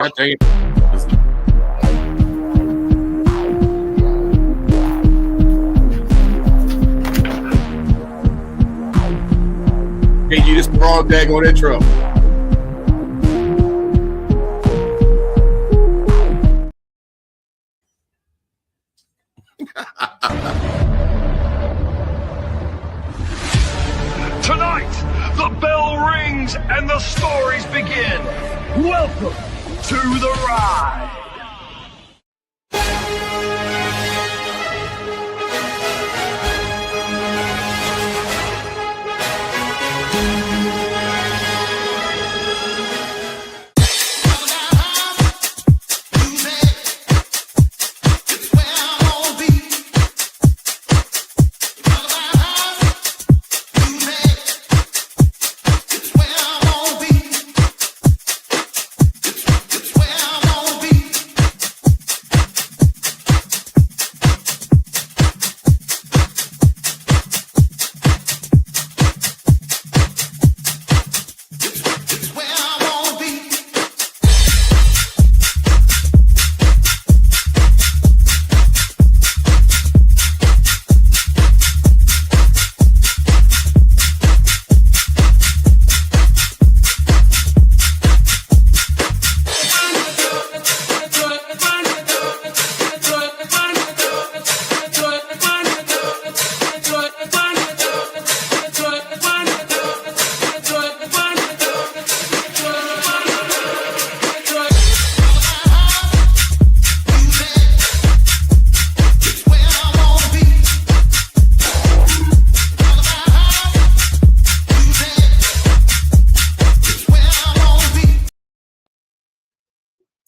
God dang it. Hey, you just wrong daggone intro. Tonight, the bell rings and the stories begin. Welcome to the ride.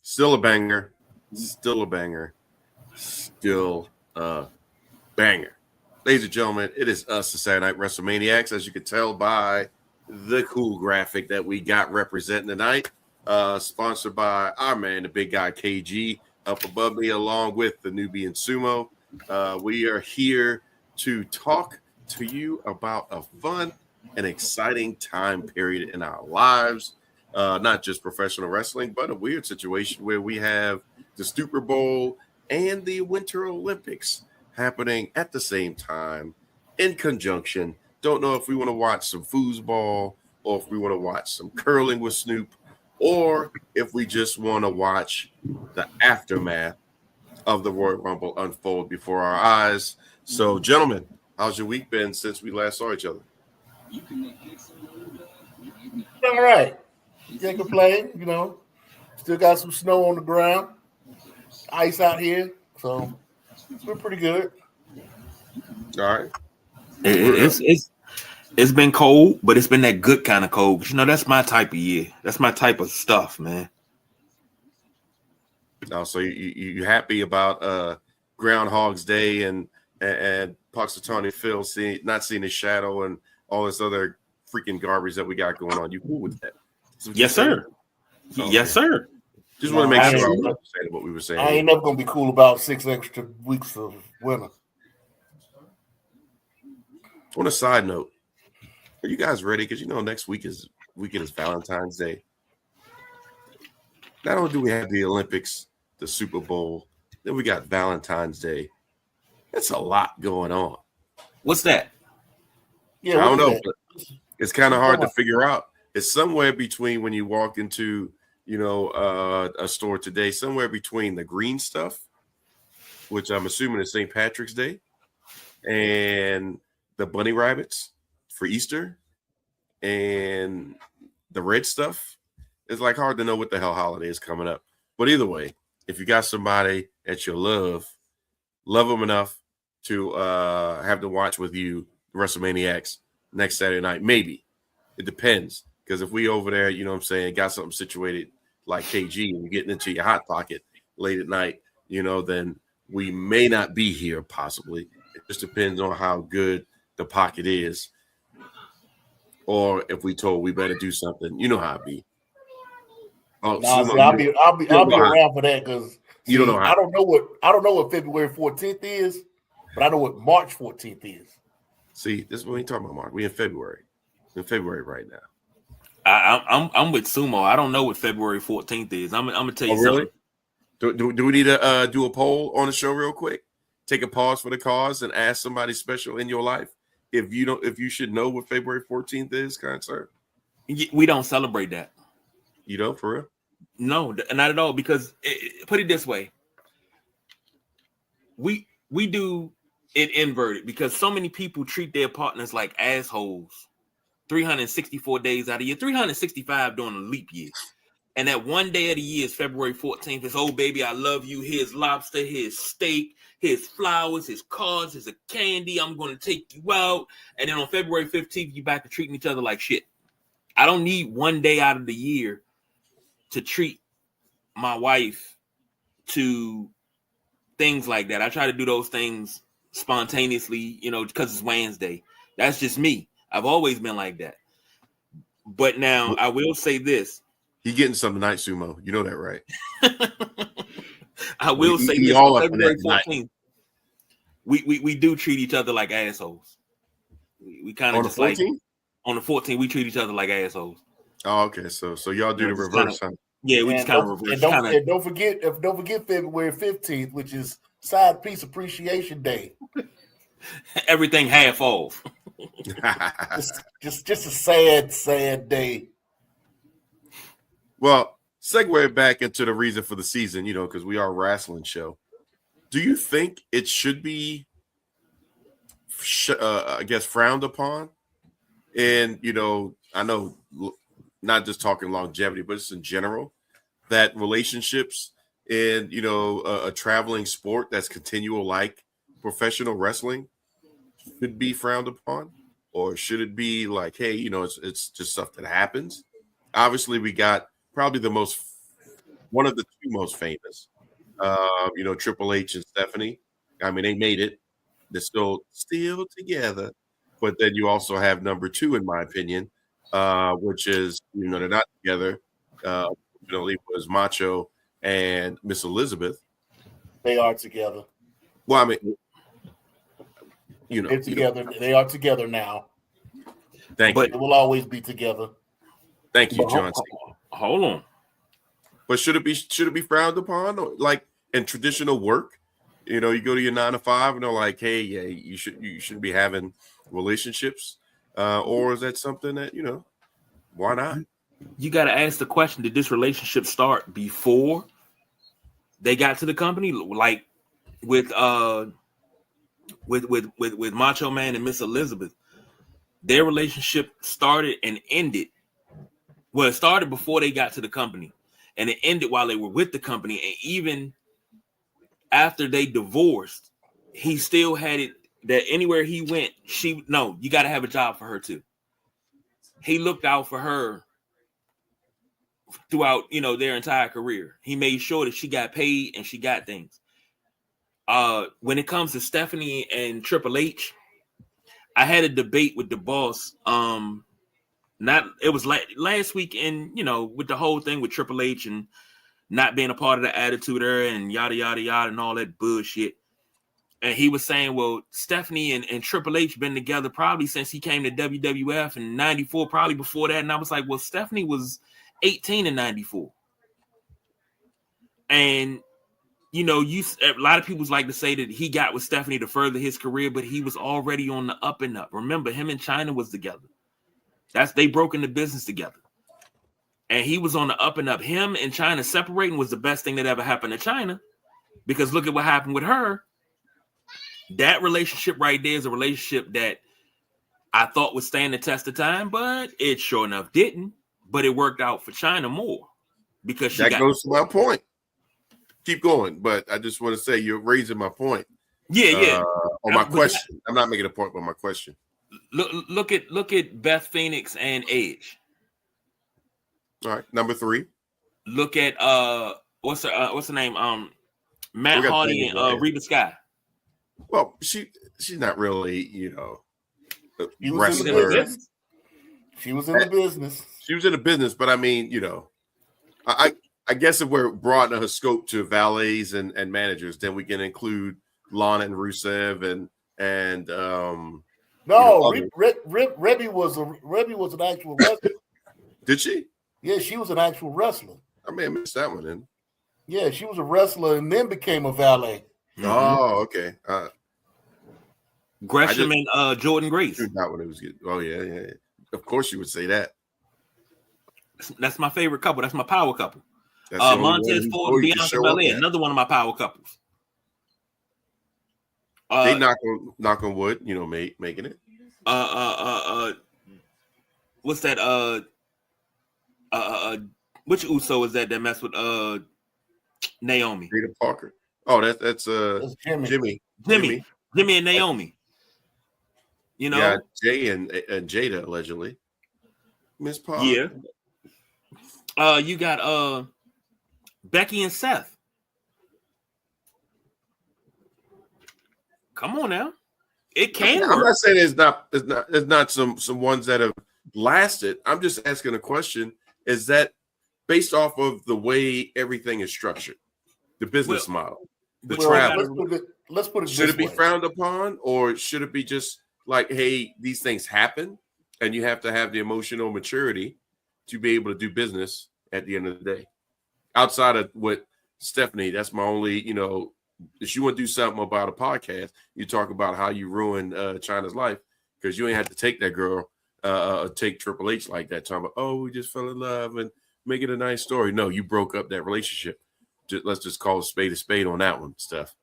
Still a banger. Still a banger. Still a banger. Ladies and gentlemen, it is us, the Saturday Night Wrestrlemaniacs, as you can tell by the cool graphic that we got representing tonight. Sponsored by our man, the big guy KG, up above me, along with the Nubian Sumo. We are here to talk to you about a fun and exciting time period in our lives. Not just professional wrestling, but a weird situation where we have the Super Bowl and the Winter Olympics happening at the same time in conjunction. Don't know if we want to watch some foosball or if we want to watch some curling with Snoop or if we just want to watch the aftermath of the Royal Rumble unfold before our eyes. So, gentlemen, how's your week been since we last saw each other? All right. Can't complain, you know. Still got some snow on the ground, ice out here, so we're pretty good. All right. It's been cold, but it's been that good kind of cold. You know, that's my type of year. That's my type of stuff, man. Oh, so you happy about Groundhog's Day and Punxsutawney Phil not seeing his shadow and all this other freaking garbage that we got going on? You cool with that? Yes, sir. Okay. Yes, sir. Just want to make sure I was understanding what we were saying. I ain't never gonna be cool about 6 extra weeks of winter. On a side note, are you guys ready? Because you know next weekend is Valentine's Day. Not only do we have the Olympics, the Super Bowl, then we got Valentine's Day. That's a lot going on. What's that? Yeah, I don't know, but it's kind of hard to figure out. It's somewhere between when you walk into, a store today, somewhere between the green stuff, which I'm assuming is St. Patrick's Day, and the bunny rabbits for Easter, and the red stuff. It's like hard to know what the hell holiday is coming up. But either way, if you got somebody that you love them enough to have to watch with you WrestleManiacs next Saturday night, maybe. It depends. Because if we over there, you know what I'm saying, got something situated like KG and you're getting into your hot pocket late at night, then we may not be here possibly. It just depends on how good the pocket is. Or if we told we better do something, you know how it be. Oh, I'll be around for that because you don't know how. I don't know what February 14th is, but I know what March 14th is. See, this is what we talking about, Mark. We in February. We're in February right now. I'm with Sumo. I don't know what February 14th is. I'm gonna tell you really? something. Do we need to do a poll on the show real quick? Take a pause for the cause and ask somebody special in your life if you should know what February 14th is, kind sir. We don't celebrate that. You know, for real? No, not at all. Because put it this way, we do it inverted because so many people treat their partners like assholes 364 days out of the year, 365 during a leap year. And that one day of the year is February 14th. It's, oh, baby, I love you. Here's lobster, here's steak, here's flowers, here's cards, here's a candy. I'm going to take you out. And then on February 15th, you're back to treating each other like shit. I don't need one day out of the year to treat my wife to things like that. I try to do those things spontaneously, because it's Wednesday. That's just me. I've always been like that. But now I will say this. He getting some tonight, Sumo. You know that, right? I will say this. On February 14th, we do treat each other like assholes. We kind of just like on the 14th, we treat each other like assholes. Oh, okay. So y'all do the reverse, huh? Yeah, we just kind of reverse. And don't forget February 15th, which is Side Piece Appreciation Day. Everything half off. just a sad day. Well, segue back into the reason for the season, because we are a wrestling show. Do you think it should be, I guess, frowned upon? And, I know not just talking longevity, but just in general, that relationships in, a traveling sport that's continual like professional wrestling should be frowned upon? Or should it be like, hey, it's just stuff that happens? Obviously, we got probably one of the two most famous, Triple H and Stephanie. I mean, they made it. They're still together. But then you also have number two, in my opinion, which is, they're not together. It was Macho and Miss Elizabeth. They are together. Well, I mean, they're together. They are together now. Thank you. They will always be together. Thank you, John. Hold on. But should it be frowned upon, or like in traditional work? You go to your 9 to 5 and they're like, hey, yeah, you shouldn't be having relationships, or is that something that why not? You got to ask the question: did this relationship start before they got to the company, like with Macho Man and Miss Elizabeth? Their relationship started and ended. Well, it started before they got to the company, and it ended while they were with the company. And even after they divorced, he still had it that anywhere he went, you got to have a job for her too. He looked out for her throughout, their entire career. He made sure that she got paid and she got things. When it comes to Stephanie and Triple H, I had a debate with the boss. It was like last week, and with the whole thing with Triple H and not being a part of the Attitude Era and yada yada yada and all that bullshit. And he was saying, well, Stephanie and Triple H been together probably since he came to WWF in '94, probably before that. And I was like, well, Stephanie was 18 in '94, and a lot of people like to say that he got with Stephanie to further his career, but he was already on the up and up. Remember, him and China was together. They broke into business together. And he was on the up and up. Him and China separating was the best thing that ever happened to China, because look at what happened with her. That relationship right there is a relationship that I thought would stand the test of time, but it sure enough didn't. But it worked out for China more because that goes to my point. Keep going, but I just want to say you're raising my point. Yeah. On my question, I'm not making a point, but my question. Look at Beth Phoenix and Edge. All right, number 3. Look at what's her name? Matt Hardy and Reba Sky. Well, she's not really, wrestler. She was in the business. She was in the business, but I mean, I guess if we're broadening her scope to valets and managers, then we can include Lana and Rusev and no, Rebby was an actual wrestler. Did she? Yeah, she was an actual wrestler. I may have missed that one then. Yeah, she was a wrestler and then became a valet. Oh, okay. Gresham and Jordan Grace. That one it was good. Oh yeah. Of course you would say that. That's my favorite couple. That's my power couple. That's the only one Montez who Ford always and can Bianca show up Belair, at. another one of my power couples. They knock on wood, making it. What's that? Which Uso is that mess with Naomi? Peter Parker. Oh, that's Jimmy and Naomi. Yeah, Jay and Jada allegedly. Miss Parker. Yeah. You got Becky and Seth. Come on now. It can work. I'm not saying there's not some ones that have lasted. I'm just asking a question. Is that based off of the way everything is structured? The business model, the travel. Let's put it should this it be way. frowned upon, or should it be just like, hey, these things happen, and you have to have the emotional maturity to be able to do business at the end of the day? Outside of what Stephanie, that's my only, if you want to do something about a podcast, you talk about how you ruined China's life because you ain't had to take that girl, take Triple H like that, talking about, oh, we just fell in love and make it a nice story. No, you broke up that relationship. Let's just call a spade on that one, Steph.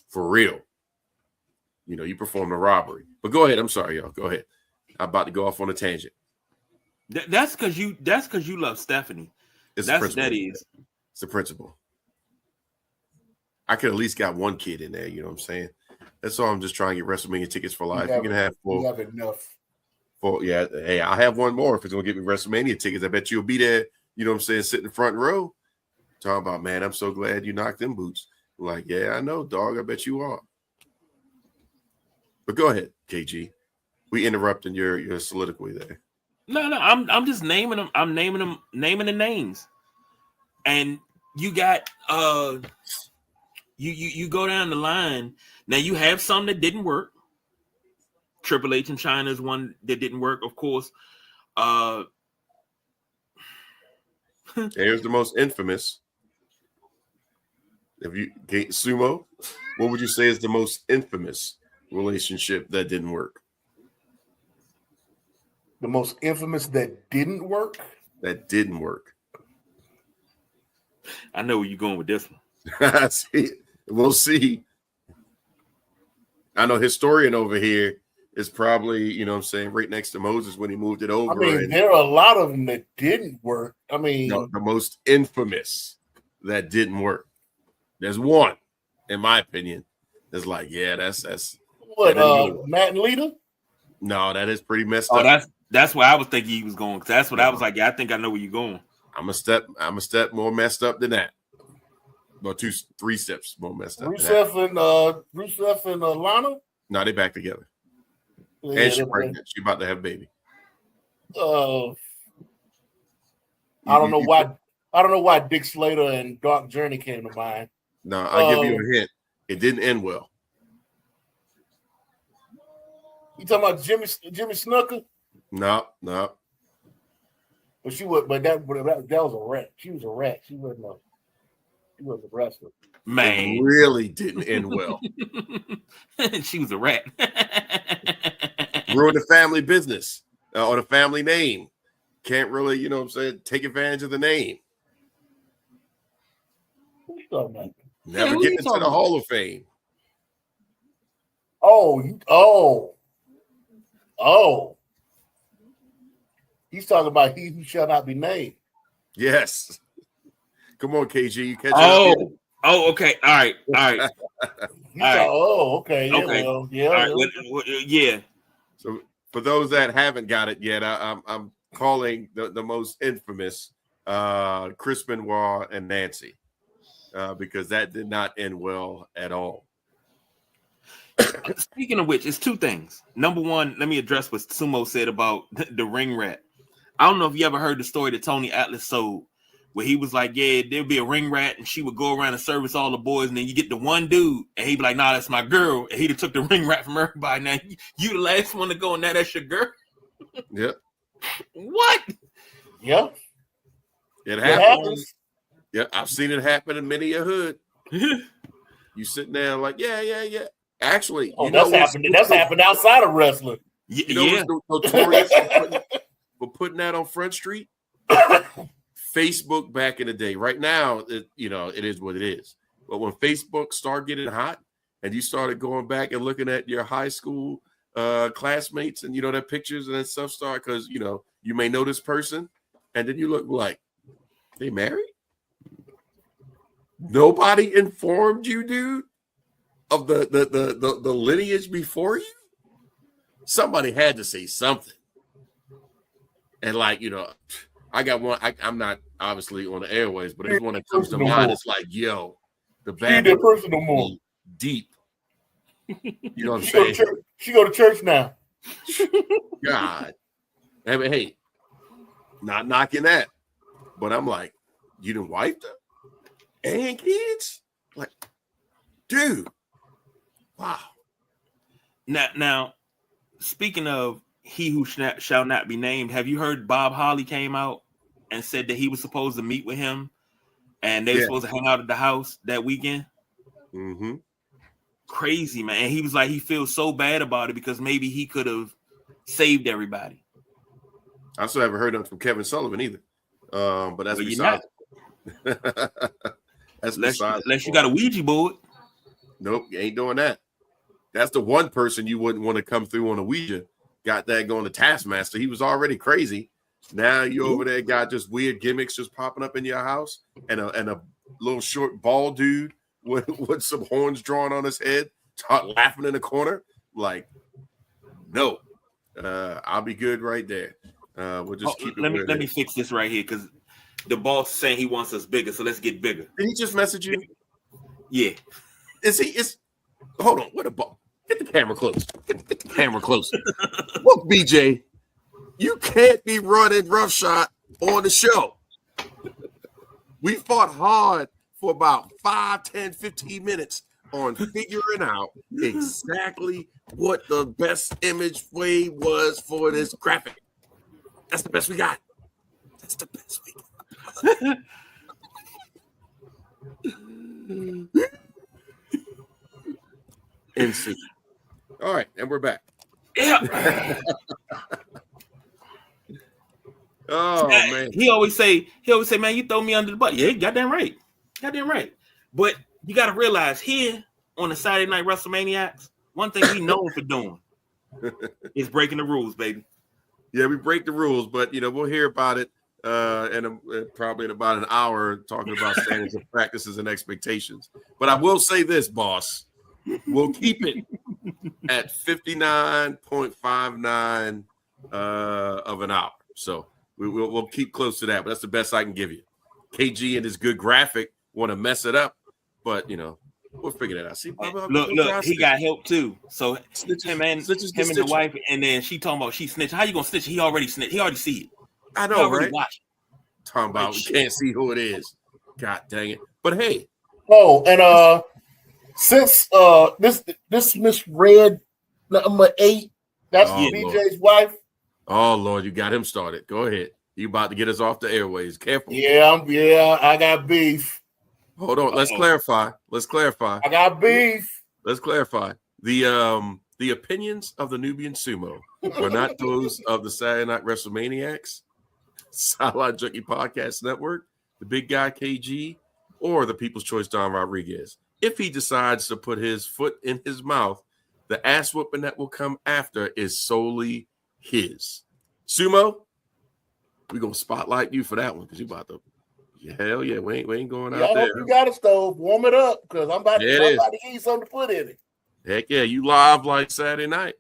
For real. You performed a robbery. But go ahead. I'm sorry, y'all. Go ahead. I'm about to go off on a tangent. That's because you love Stephanie. It's That's the principle. that is. It's the principle. I could at least got one kid in there. You know what I'm saying? That's all. I'm just trying to get WrestleMania tickets for life. You can have four. You have enough. Yeah. Hey, I'll have one more if it's gonna get me WrestleMania tickets. I bet you'll be there. You know what I'm saying? Sitting in the front row, talking about, man, I'm so glad you knocked them boots. I'm like, yeah, I know, dog. I bet you are. But go ahead, KG. We interrupting your soliloquy there. No. I'm just naming them. I'm naming the names. And you got you go down the line. Now you have some that didn't work. Triple H in China is one that didn't work, of course. Here's the most infamous. If you Sumo, what would you say is the most infamous relationship that didn't work? The most infamous that didn't work? That didn't work. I know where you're going with this one. See, we'll see. I know historian over here is probably, right next to Moses when he moved it over. There are a lot of them that didn't work. No, the most infamous that didn't work. There's one, in my opinion, that's like, yeah, that's what, Matt and Lita? No, that is pretty messed up. That's where I was thinking he was going. That's what I was like. Yeah, I think I know where you're going. I'm a step more messed up than that. Well, 3 steps more messed up. Rusev and Lana? No, they back together. Yeah, and she's pregnant. She about to have a baby. I don't know why Dick Slater and Dark Journey came to mind. No, I'll give you a hint. It didn't end well. You talking about Jimmy Snooker? No. But that was a rat. She was a rat. She was a wrestler. Man, it really didn't end well. She was a rat. Ruined the family business or the family name. Can't really, take advantage of the name. What you talking about? Never get into the Hall of Fame. Oh. He's talking about he who shall not be named. Yes. Come on, KG. You catch it. Oh, okay. All right. Okay. Yeah. So for those that haven't got it yet, I'm calling the most infamous Chris Benoit and Nancy because that did not end well at all. Speaking of which, it's 2 things. Number one, let me address what Sumo said about the ring rat. I don't know if you ever heard the story that Tony Atlas sold, where he was like, yeah, there'd be a ring rat, and she would go around and service all the boys, and then you get the one dude, and he'd be like, nah, that's my girl, and he'd have took the ring rat from everybody. Now, you the last one to go, and now that's your girl? Yep. What? Yeah, It it happens. happens. Yeah, I've seen it happen in many a hood. You sitting there like, yeah. Actually, That's happened. That's happened outside of wrestling. You know what's notorious for putting that on Front Street? Facebook back in the day. Right now, it is what it is. But when Facebook started getting hot and you started going back and looking at your high school classmates and their pictures and that stuff start because you may know this person and then you look like they married. Nobody informed you, dude, of the lineage before you. Somebody had to say something. And I got one. I'm not obviously on the airways, but there's one that comes to mind. It's like, yo, the bad person no more. Deep. You know what I'm saying? She go to church now. God. I mean, hey, not knocking that. But I'm like, you done wiped her? And kids? Like, dude. Wow. Now, speaking of he who shall not be named, have you heard Bob Holly came out and said that he was supposed to meet with him and they were supposed to hang out at the house that weekend? Mm-hmm. Crazy, man. And he was like, he feels so bad about it because maybe he could have saved everybody. I still haven't heard of from Kevin Sullivan either. But that's besides. That's unless you got a Ouija board. Nope, you ain't doing that. That's the one person you wouldn't want to come through on a Ouija. Got that going to Taskmaster. He was already crazy. Now you over there got just weird gimmicks just popping up in your house and a little short bald dude with some horns drawn on his head, start laughing in the corner. Like, no, I'll be good right there. We'll just keep it. Let me fix this right here because the boss is saying he wants us bigger, so let's get bigger. Did he just message you? Yeah. Hold on. What a ball. Get the camera close. Get the camera close. Look, BJ, you can't be running roughshod on the show. We fought hard for about 5, 10, 15 minutes on figuring out exactly what the best image way was for this graphic. That's the best we got. That's the best we got. NC. All right, and we're back. Yeah. Oh man. He always say, man, you throw me under the bus. Yeah, goddamn right. But you gotta realize here on the Saturday Night Wrestlemaniacs, one thing we known for doing is breaking the rules, baby. Yeah, we break the rules, but we'll hear about it probably in about an hour, talking about standards of practices and expectations. But I will say this, boss. We'll keep it at 59.59 of an hour. So we'll keep close to that, but that's the best I can give you. KG and his good graphic want to mess it up, but we'll figure that out. See, look, he got help too. So him and the wife, and then she talking about she snitched. How you gonna snitch? He already snitched. He already see it. I know, right? Talking about we can't see who it is. God dang it! But hey. Oh, and since this Miss Red number 8, that's BJ's wife. Oh Lord, you got him started. Go ahead. You about to get us off the airways. Careful. Yeah, I got beef. Hold on. Let's clarify. I got beef. Let's clarify. The opinions of the Nubian Sumo were not those of the Saturday Night Wrestlemaniacs, Sideline Junkie Podcast Network, the big guy KG, or the People's Choice Don Rodriguez. If he decides to put his foot in his mouth, the ass whooping that will come after is solely his. Sumo, we're gonna spotlight you for that one because you about to. Hell yeah, we ain't going out there. I hope you got a stove. Warm it up because I'm about to give you something to put in it. Heck yeah, you live like Saturday night.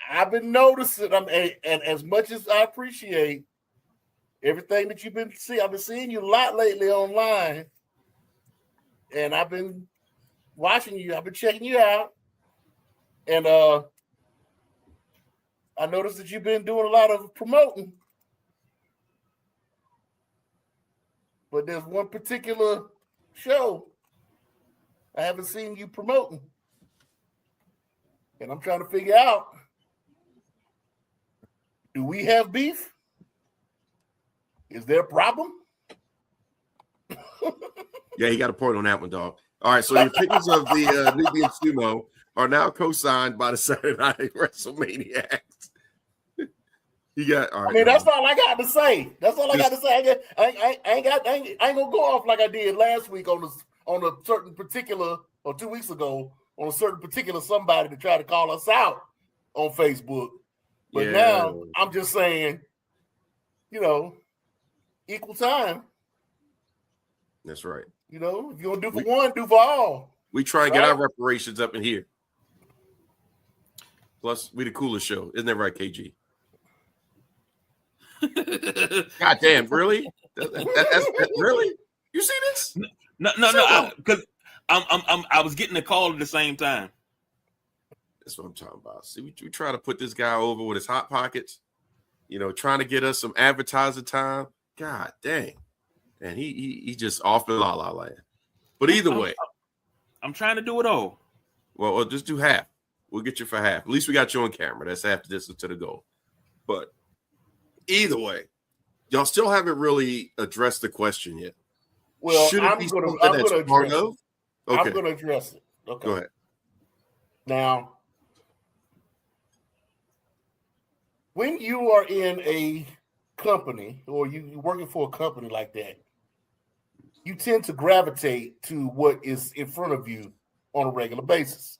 I've been noticing, and as much as I appreciate everything that you've been seeing, I've been seeing you a lot lately online, and I've been watching you. I've been checking you out, and I noticed that you've been doing a lot of promoting. But there's one particular show I haven't seen you promoting. And I'm trying to figure out, do we have beef? Is there a problem? Yeah, he got a point on that one, dog. All right, so your pictures of the Nubian Sumo are now co-signed by the Saturday Night WrestleManiacs. You got. All right, I mean, that's all I got to say. That's all I got to say. I ain't gonna go off like I did last week on a certain particular, or 2 weeks ago, on a certain particular somebody to try to call us out on Facebook. But now I'm just saying, equal time. That's right. If you want to do for one, do for all. We try and get our reparations up in here. Plus, we the coolest show. Isn't that right, KG? God damn, really? That's really? You see this? No, because I was getting a call at the same time. That's what I'm talking about. See, we try to put this guy over with his hot pockets, trying to get us some advertising time. God dang. And he just off in la la land. But either way, I'm trying to do it all. Well, we'll just do half. We'll get you for half. At least we got you on camera. That's half the distance to the goal. But either way, y'all still haven't really addressed the question yet. Well, I'm going to address it. Okay. I'm going to address it. Okay. Go ahead. Now, when you are in a company or you're working for a company like that, you tend to gravitate to what is in front of you on a regular basis.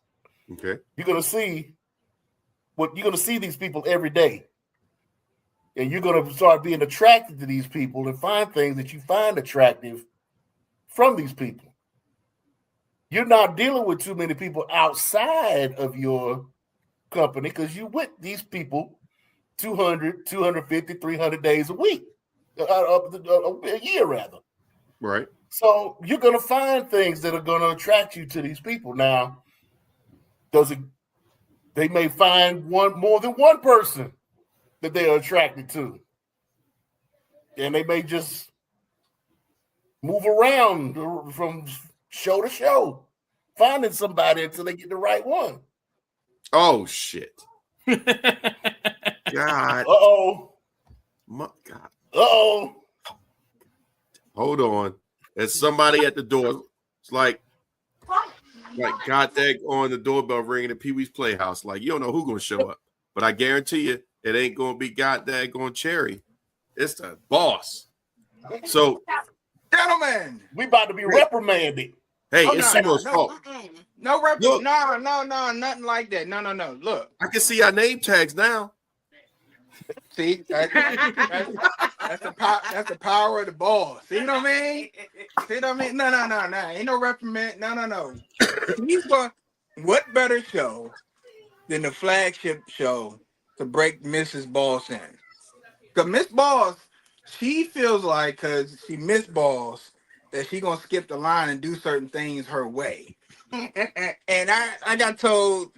Okay. You're going to see these people every day. And you're going to start being attracted to these people and find things that you find attractive from these people. You're not dealing with too many people outside of your company because you with these people 200, 250, 300 days a week, a year rather. Right. So you're going to find things that are going to attract you to these people. Now, they may find more than one person that they are attracted to. And they may just move around from show to show, finding somebody until they get the right one. Oh, shit. God. Uh-oh. My God. Uh-oh. Hold on. There's somebody at the door. It's like God dang on the doorbell ringing at Pee-wee's Playhouse. Like, you don't know who's going to show up. But I guarantee you, it ain't going to be God dang on Cherry. It's the boss. So, gentlemen, we about to be reprimanded. Hey, it's Sumo's fault. No, nothing like that. No. Look, I can see our name tags now. See, that's the power of the ball. See what I mean? No. Ain't no reprimand. No. What better show than the flagship show to break Mrs. Boss in? Because Miss Boss, she feels like, because she Miss Boss, that she gonna skip the line and do certain things her way. And I got told,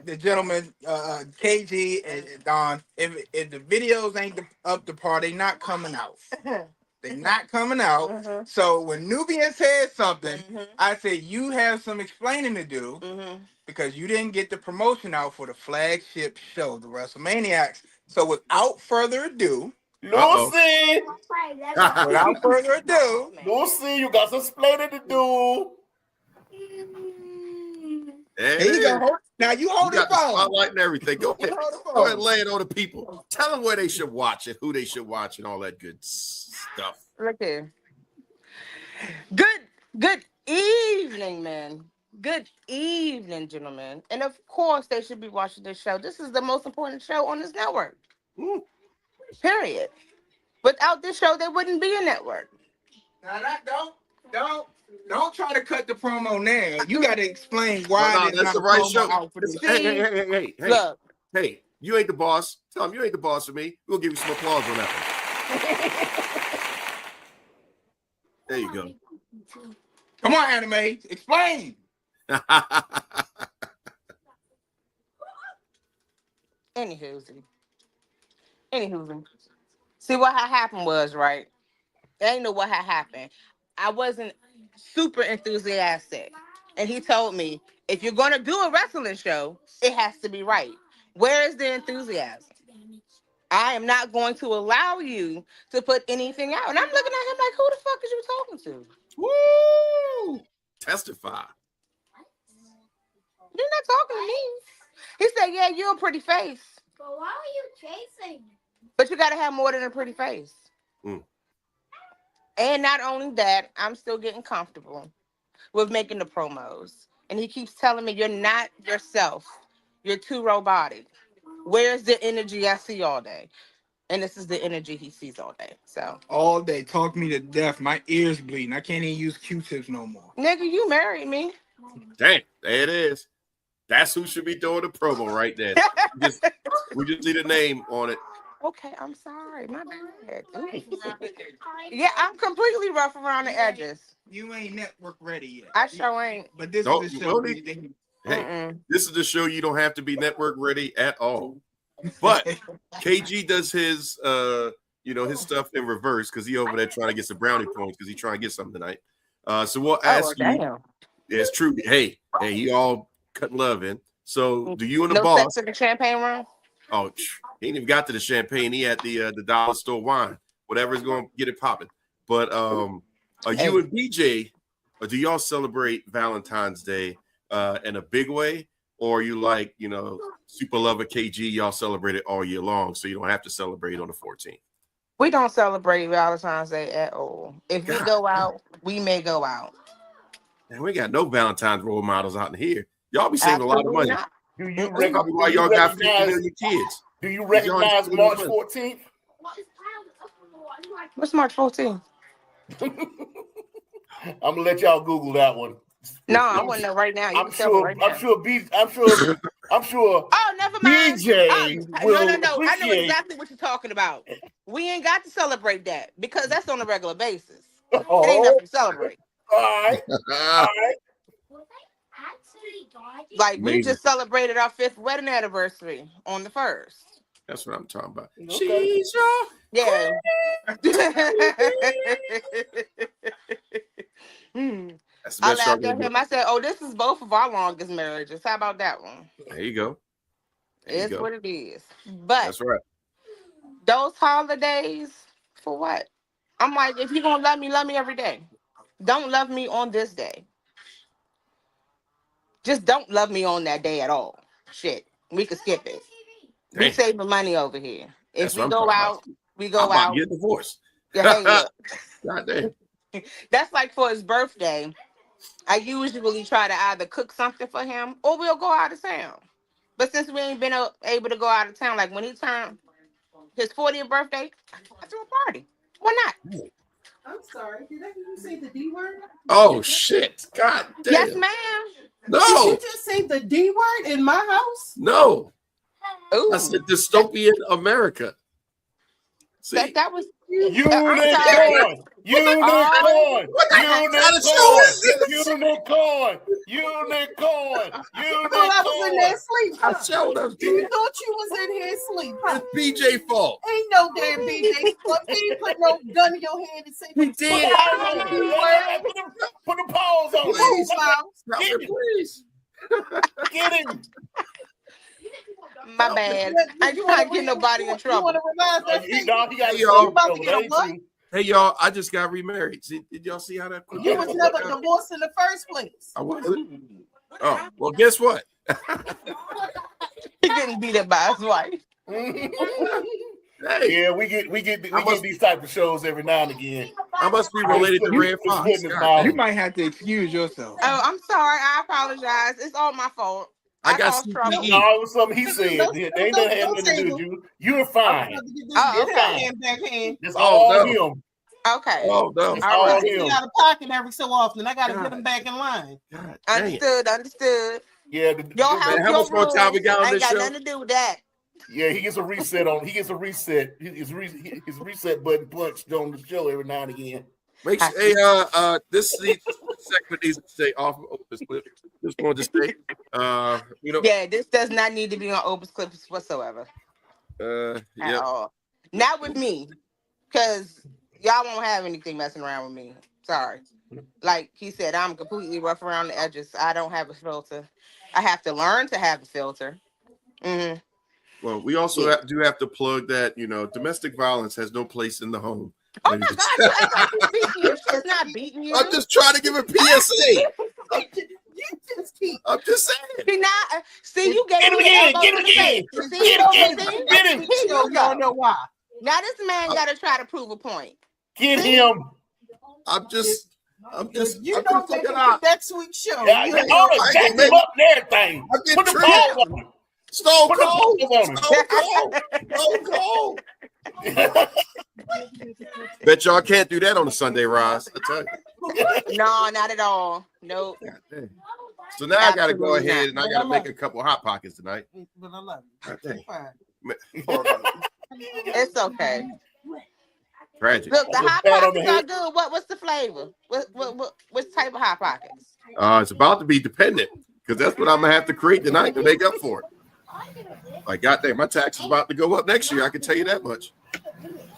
the gentleman, KG and Don, if the videos ain't up to par, they not coming out. They not coming out. So when Nubian said something, I said, you have some explaining to do because you didn't get the promotion out for the flagship show, the Wrestrlemaniacs. So without further ado, Lucy, you got some explaining to do. Here you go. Now you hold the phone. Spotlight and everything. Go ahead and lay it on the people. Tell them where they should watch it, who they should watch, and all that good stuff. Look here. Good evening, man. Good evening, gentlemen. And of course, they should be watching this show. This is the most important show on this network. Period. Without this show, there wouldn't be a network. Now don't try to cut the promo now. You got to explain why that's not the right show. Out for this. Hey. Look. Hey, you ain't the boss. Tell him you ain't the boss of me. We'll give you some applause on that one. There you go. Come on, Anime. Explain. Anywho. See, what had happened was, right? I didn't know what had happened. I wasn't super enthusiastic. And he told me, if you're going to do a wrestling show, it has to be right. Where is the enthusiasm? I am not going to allow you to put anything out. And I'm looking at him like, who the fuck is you talking to? Woo! Testify. You're not talking to me. He said, yeah, you're a pretty face. But why are you chasing? But you got to have more than a pretty face. Mm. And not only that, I'm still getting comfortable with making the promos. And he keeps telling me, you're not yourself. You're too robotic. Where's the energy I see all day? And this is the energy he sees all day. So All day, talk me to death. My ears bleeding. I can't even use Q-tips no more. nigga, you married me. Dang, there it is. That's who should be doing the promo right there. We just need a name on it. Okay, I'm sorry. My bad. Yeah, I'm completely rough around the edges. You ain't network ready yet. I sure ain't. But this Nope, is the you show. don't need- Hey, this is the show you don't have to be network ready at all. But KG does his his stuff in reverse because he over there trying to get some brownie points because he's trying to get something tonight. So we'll ask you. Damn. Yeah, it's true. Hey, he all cutting love in. So do you and the No boss? sex in the champagne room? Oh, he ain't even got to the champagne. He at the dollar store wine. Whatever's going to get it popping. But are you and BJ, or do y'all celebrate Valentine's Day in a big way? Or are you like, super lover KG, y'all celebrate it all year long, so you don't have to celebrate on the 14th? We don't celebrate Valentine's Day at all. If we go out, we may go out. Man, we got no Valentine's role models out in here. Y'all be saving a lot of money. Not. Do you Probably why y'all got 50 million kids. Do you recognize March 14th? What's March 14th? I'm gonna let y'all Google that one. No, I want to know right now. You I'm can tell me sure. right now. I'm sure. Oh, never mind. BJ will No. I know appreciate- exactly what you're talking about. We ain't got to celebrate that because that's on a regular basis. Oh, It ain't nothing to celebrate. all right. All right. Like we Amazing. just celebrated our 5th wedding anniversary on the 1st. That's what I'm talking about. Okay. She's your Yeah. That's the I best y'all laughed at gonna him. do. I said, "Oh, this is both of our longest marriages. How about that one?" There you go. It's what it is. But That's right. those holidays, for what? I'm like, if you're gonna love me every day. Don't love me on this day. Just don't love me on that day at all. Shit, we could skip it. We Dang. saving money over here. If That's we what I'm go talking out, about. we I'm go about out. to get divorced. Yeah, hey, look. God damn. That's like for his birthday. I usually try to either cook something for him or we'll go out of town. But since we ain't been able to go out of town, like when he turned his 40th birthday, I threw a party. Why not? I'm sorry. Did I hear you say the D word? Oh shit. God damn. Yes, ma'am. Did No. you just say the D word in my house? No. Ooh, I said dystopian America. See? that was Unicorn. Oh. Unicorn. I thought I was in there asleep. I showed up, You dude. thought you was in here asleep. Huh? It's BJ fault. Ain't no damn BJ. He ain't put no gun in your hand and say, He did. Put the paws on Please, it. Miles. Stop it, please. Get him. my bad. I can't get nobody in You want trouble. to revise that He thing? got You about to get a what? Hey y'all, I just got remarried. See, did y'all see how that? You was never divorced in the first place. I wasn't. Oh well, guess what? He getting beat up by his wife. Hey, Yeah, we get these type of shows every now and again. I must be related to Red Fox. Goodness, God Miles. You might have to excuse yourself. Oh, I'm sorry. I apologize. It's all my fault. I got caused trouble. CTE. No, it was something he said. They ain't nothing had nothing to do with you. You're fine. Oh, You're okay. fine. Backhand. It's Oh, all no. him. Okay. Oh no! It's All all right. him. Get out of pocket every so often. I gotta God. get him back in line. God dang it. Understood. Yeah, Your house, how your much more time we rules. got on Ain't this got show? nothing to do with that. yeah. He gets a reset on. His reset button punched on the show every now and again. Make sure, hey, this segment needs to stay off of Opus Clip. Just wanted to say, Yeah, this does not need to be on Opus Clips whatsoever at yeah, all. Not with me, because y'all won't have anything messing around with me. Sorry. Like he said, I'm completely rough around the edges. I don't have a filter. I have to learn to have a filter. Well, we also do have to plug that, domestic violence has no place in the home. Oh my God, you act like she's beating you. She's not beating you. I'm just trying to give a PSA. I'm just saying. See, now, you gave Get him me again. an Get elbow him to the again. face. See? Get him again. See? Get him. Here you Y'all go. know why. Now this man got to try to prove a point. Get him. I'm just You I'm don't just make it looking to out. next week's show. Yeah, You yeah, ain't all gonna- the jack him up and everything. I'm getting Put the tripped. balls on him. Stone Put the Cold. balls on him. Stone Cold. Bet y'all can't do that on a Sunday, Roz. I tell you. No, not at all. Nope. Dang. So now I got to go Absolutely ahead not. and I got to make a couple hot pockets tonight. But I love you. Dang. Fine. It's okay. Tragic. Look, the Just hot pat on the pockets are head. good. What's the flavor? What type of hot pockets? It's about to be dependent because that's what I'm gonna have to create tonight to make up for it. Like, goddamn, my tax is about to go up next year. I can tell you that much.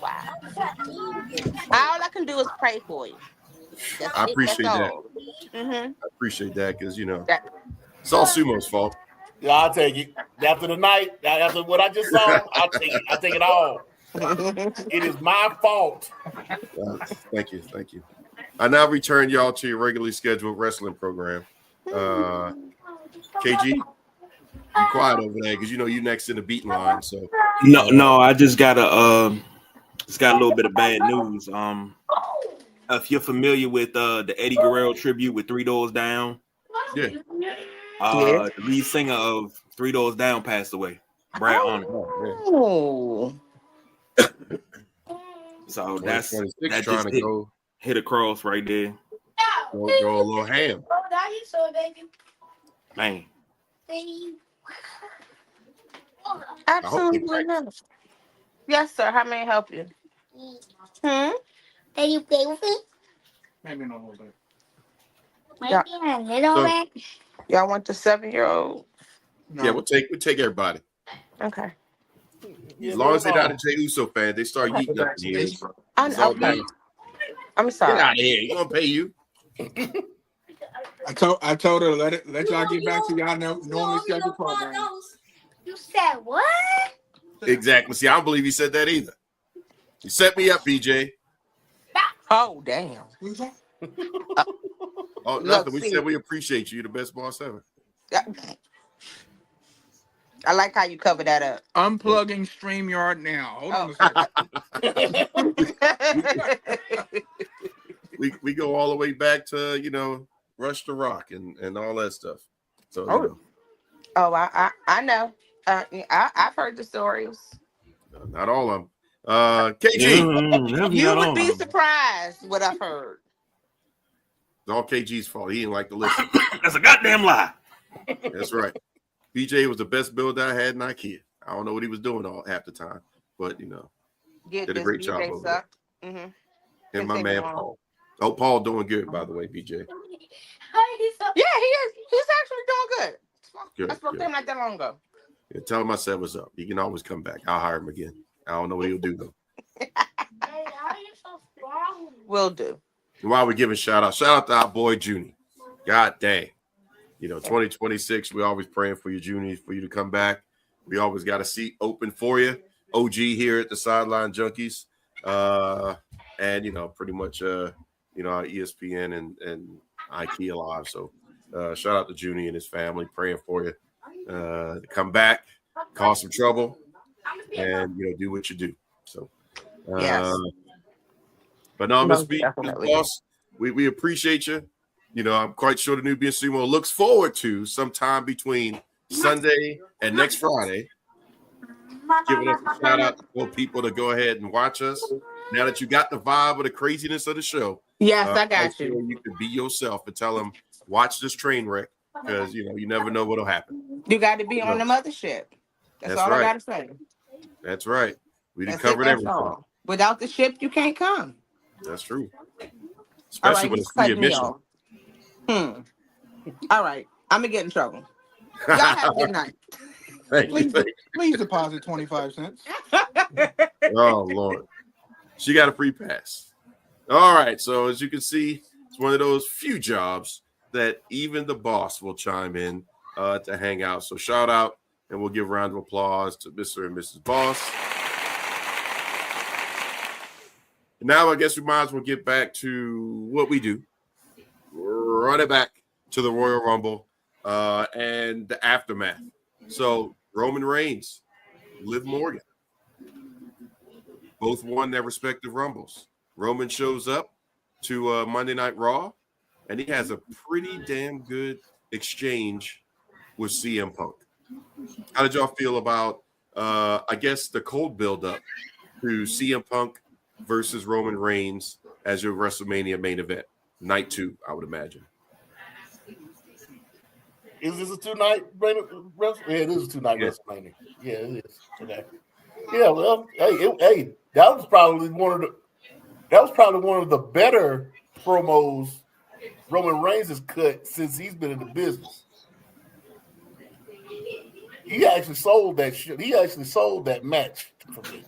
Wow. All I can do is pray for you. I appreciate that. Mm-hmm. I appreciate that because it's all Sumo's fault. Yeah, I'll take it. After the night, after what I just saw, I'll take it. I'll take it all. It is my fault. Thank you. I now return y'all to your regularly scheduled wrestling program. KG, you quiet over there because you next in the beating line. So No, I just got a little bit of bad news. If you're familiar with the Eddie Guerrero tribute with Three Doors Down, yeah. The lead singer of Three Doors Down passed away. Brad Arnold. Oh. So that trying just to hit across right there. go a little ham. Man. Absolutely not. Yes, sir. How may I help you? Can you play with me? Maybe not a little bit. Yeah. Yeah. Little bit. Y'all want the 7-year-old? No. Yeah, we'll take everybody. Okay. As long as they're not a Jey Uso fan, they start eating up in here. It's all Okay. bad. I'm Get sorry. out of here. He's gonna pay you. I told her let y'all get back to y'all normally scheduled program. You said what? Exactly. See, I don't believe he said that either. You set me up, BJ. Oh, damn. Oh, Look, nothing. We see. said we appreciate you. You're the best boss ever. I like how you cover that up. Unplugging StreamYard now. Hold on a second. We go all the way back to Rush the Rock and all that stuff. So Oh, I know. I've heard the stories. not all of them. KG, You would be surprised what I've heard. it's all KG's fault. He didn't like to listen. That's a goddamn lie. That's right. BJ was the best build I had in IKEA. I don't know what he was doing half the time, but did a great job over there. Mm-hmm. And my man Paul. Oh, Paul doing good, by the way, BJ. Yeah, he is. He's actually doing good. Good, I spoke to him not that long ago. Yeah, tell him I said what's up. He can always come back. I'll hire him again. I don't know what he'll do though. Will do. And while we're giving shout out to our boy Junie. God dang. 2026, we're always praying for you, Junie, for you to come back. We always got a seat open for you. OG here at the Sideline Junkies. And pretty much our ESPN and IKEA Live. So shout out to Junie and his family, praying for you to come back, cause some trouble, and do what you do. So Yes. But no, Miss Definitely. Boss, we appreciate you. I'm quite sure the Nubian Sumo looks forward to sometime between Sunday and next Friday, giving us a shout out for people to go ahead and watch us. Now that you got the vibe of the craziness of the show, Yes, I got sure you. you can be yourself and tell them, watch this train wreck, because you never know what'll happen. You got to be on the mothership. That's all right. I got to say. That's right. We done That's covered everything. all. Without the ship, you can't come. That's true. All Especially right, when he's it's free cutting me admission. off. All right, I'm gonna get in trouble. Y'all have a good night. Thank you. Please deposit 25 cents. Oh, Lord. She got a free pass. All right. So as you can see, it's one of those few jobs that even the boss will chime in to hang out. So shout out and we'll give a round of applause to Mr. and Mrs. Boss. And now I guess we might as well get back to what we do. Run it back to the Royal Rumble and the aftermath. So Roman Reigns, Liv Morgan, both won their respective Rumbles. Roman shows up to Monday Night Raw, and he has a pretty damn good exchange with CM Punk. How did y'all feel about, I guess, the cold build-up to CM Punk versus Roman Reigns as your WrestleMania main event? Night 2, I would imagine. Is this a 2-night WrestleMania? Yeah, it is a 2-night WrestleMania. Yeah, it is. Okay. Yeah, well, hey, that was probably one of the better promos Roman Reigns has cut since he's been in the business. He actually sold that shit. He actually sold that match for me.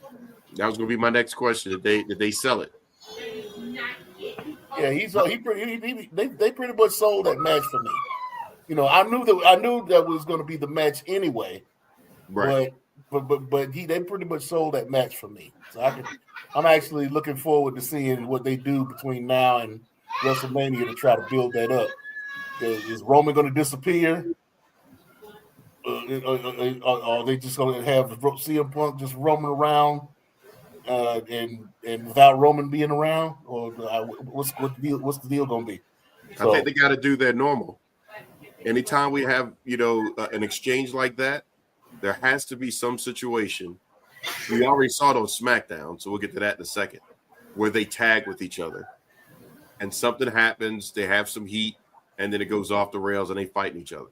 That was going to be my next question. Did they sell it? Yeah, they pretty much sold that match for me. You know, I knew that was going to be the match anyway. Right. But they pretty much sold that match for me. So I'm actually looking forward to seeing what they do between now and WrestleMania to try to build that up. Is Roman going to disappear? Are they just going to have CM Punk just roaming around and without Roman being around? Or what's the deal going to be? So, I think they got to do their normal. Anytime we have, an exchange like that, there has to be some situation. We already saw it on SmackDown, so we'll get to that in a second, where they tag with each other. And something happens, they have some heat, and then it goes off the rails and they fighting each other.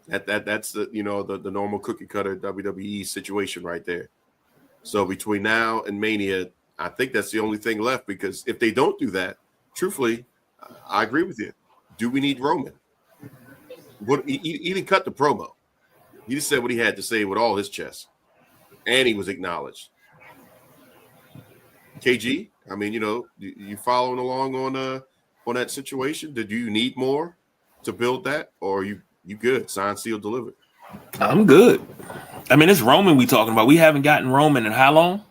That's the normal cookie cutter WWE situation right there. So between now and Mania, I think that's the only thing left, because if they don't do that, truthfully, I agree with you. Do we need Roman? He didn't cut the promo. He just said what he had to say with all his chest, and he was acknowledged. KG, I mean, you following along on that situation? Did you need more to build that, or are you good? Signed, sealed, delivered. I'm good. I mean, it's Roman we talking about. We haven't gotten Roman in how long?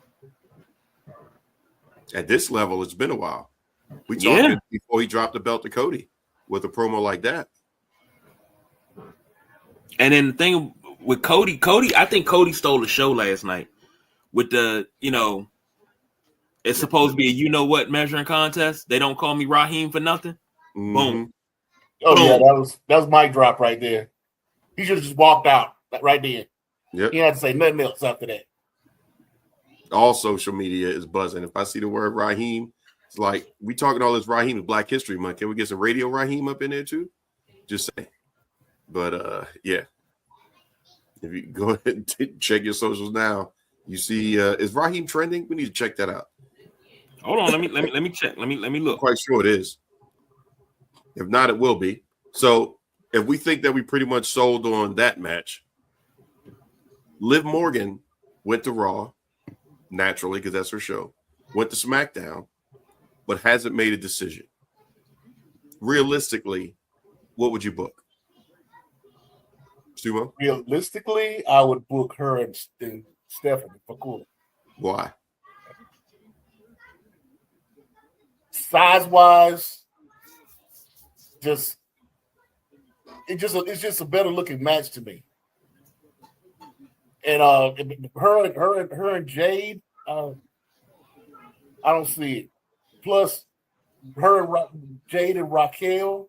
At this level, it's been a while. We talked before he dropped the belt to Cody with a promo like that. And then the thing with Cody, I think Cody stole the show last night with the, it's supposed to be a you-know-what measuring contest. They don't call me Raheem for nothing. Mm-hmm. Boom. Oh, Boom. yeah, that was my drop right there. He should have just walked out right then. Yep. He had to say nothing else after that. All social media is buzzing. If I see the word Raheem, it's like, we talking all this Raheem is Black History Month. Can we get some Radio Raheem up in there too? Just saying. But yeah. If you go ahead and check your socials now, you see is Raheem trending? We need to check that out. Hold on, let me check. Let me look. I'm quite sure it is. If not, it will be. So if we think that we pretty much sold on that match, Liv Morgan went to Raw, naturally, because that's her show, went to SmackDown, but hasn't made a decision. Realistically, what would you book? Sumo? Realistically, I would book her and Stephanie for cool. Why? Size-wise, it's just a better looking match to me. And her and Jade, I don't see it. Plus, Jade and Raquel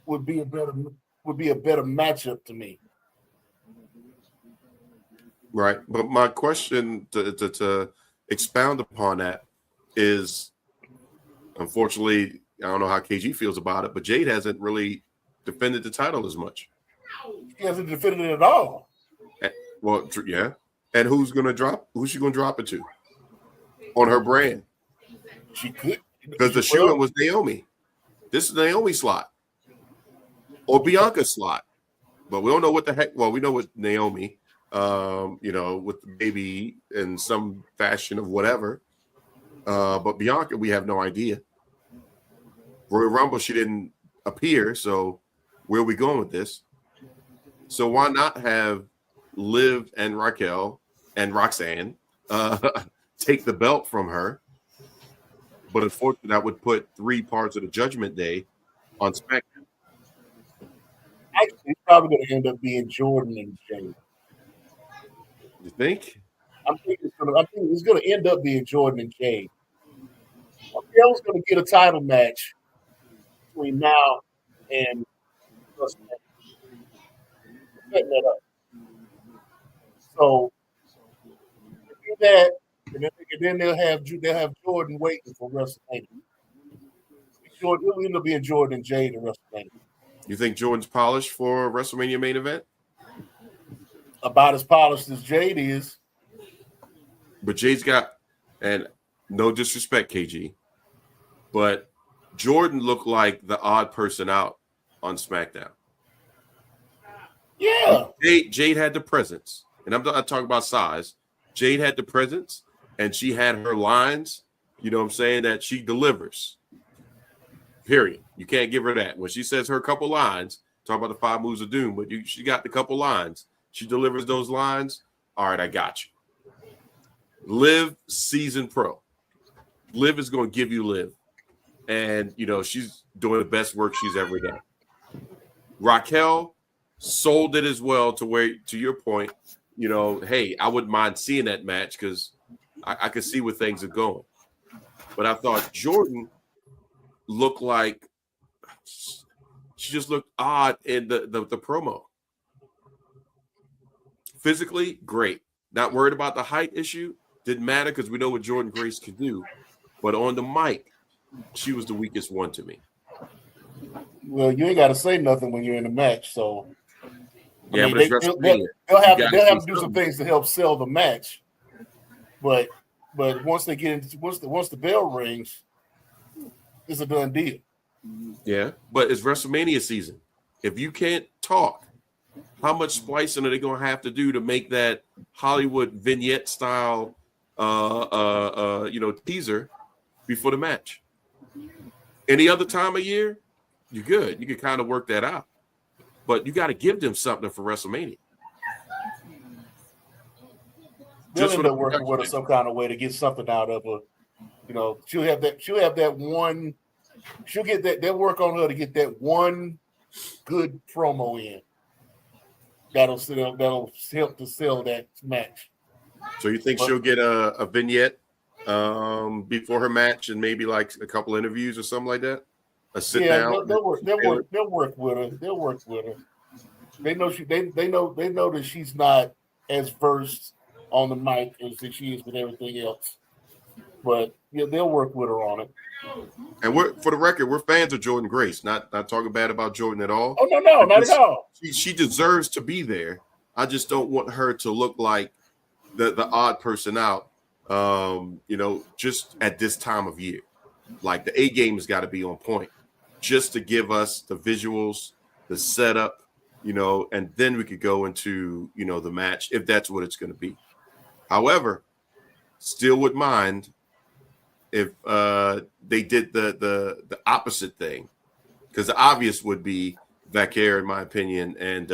would be a better matchup to me. Right. But my question to expound upon that is, unfortunately, I don't know how KG feels about it, but Jade hasn't really defended the title as much. She hasn't defended it at all. Well, yeah. And who's she going to drop it to? On her brand. She could. Because the shooting was Naomi. This is Naomi's slot. Or Bianca's slot. But we don't know what the heck. Well, we know what Naomi, with the baby in some fashion of whatever. But Bianca, we have no idea. Royal Rumble, she didn't appear. So where are we going with this? So why not have Liv and Raquel and Roxanne take the belt from her. But unfortunately, that would put 3 parts of the Judgment Day on SmackDown. Actually, it's probably going to end up being Jordan and Jade. You think? I think it's going to end up being Jordan and Jade. Raquel's going to get a title match between now and WrestleMania. Setting that up. So do that, and then they'll have Jordan waiting for WrestleMania. It'll end up being Jordan and Jade at WrestleMania. You think Jordan's polished for WrestleMania main event? About as polished as Jade is. But Jade's got, and no disrespect, KG, but Jordan looked like the odd person out on SmackDown. Yeah. Jade had the presence, and I'm not talking about size. Jade had the presence, and she had her lines, you know what I'm saying, that she delivers. Period. You can't give her that. When she says her couple lines, talk about the 5 moves of doom, but she got the couple lines. She delivers those lines. All right, I got you. Liv, seasoned pro. Liv is going to give you Liv. And, you know, she's doing the best work she's ever done. Raquel sold it as well to where, to your point, you know, hey, I wouldn't mind seeing that match because I could see where things are going. But I thought Jordan looked like she just looked odd in the promo. Physically, great. Not worried about the height issue. Didn't matter because we know what Jordan Grace can do. But on the mic, she was the weakest one to me. Well, you ain't got to say nothing when you're in a match, so Yeah, but they'll have to do some things to help sell the match. But once they get into once the bell rings, it's a done deal. Yeah, but it's WrestleMania season. If you can't talk, how much splicing are they going to have to do to make that Hollywood vignette style, teaser before the match? Any other time of year, you're good. You can kind of work that out, but you got to give them something for WrestleMania. They'll end up working with her some kind of way to get something out of her. You know, she'll have that one. She'll get that. They'll work on her to get that one good promo in. That'll help to sell that match. So you think she'll get a vignette before her match and maybe like a couple interviews or something like that? A sit down. They'll work with her. They'll work with her. They know they know that she's not as versed on the mic as she is with everything else. But yeah, they'll work with her on it. And for the record, we're fans of Jordan Grace. Not talking bad about Jordan at all. Oh no, not at all. She deserves to be there. I just don't want her to look like the odd person out. Just at this time of year, like the A game has got to be on point, just to give us the visuals, the setup, and then we could go into the match if that's what it's going to be. However, still would mind if they did the opposite thing, because the obvious would be Vaquer, in my opinion, and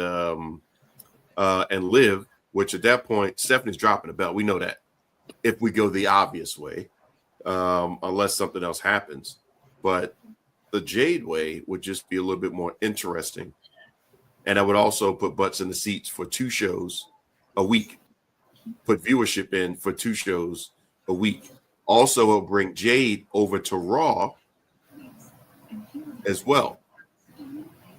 Liv, which at that point Stephanie's dropping the belt. We know that if we go the obvious way, unless something else happens. But the Jade way would just be a little bit more interesting, and I would also put butts in the seats for 2 shows a week. Put viewership in for 2 shows a week. Also, it'll bring Jade over to Raw as well.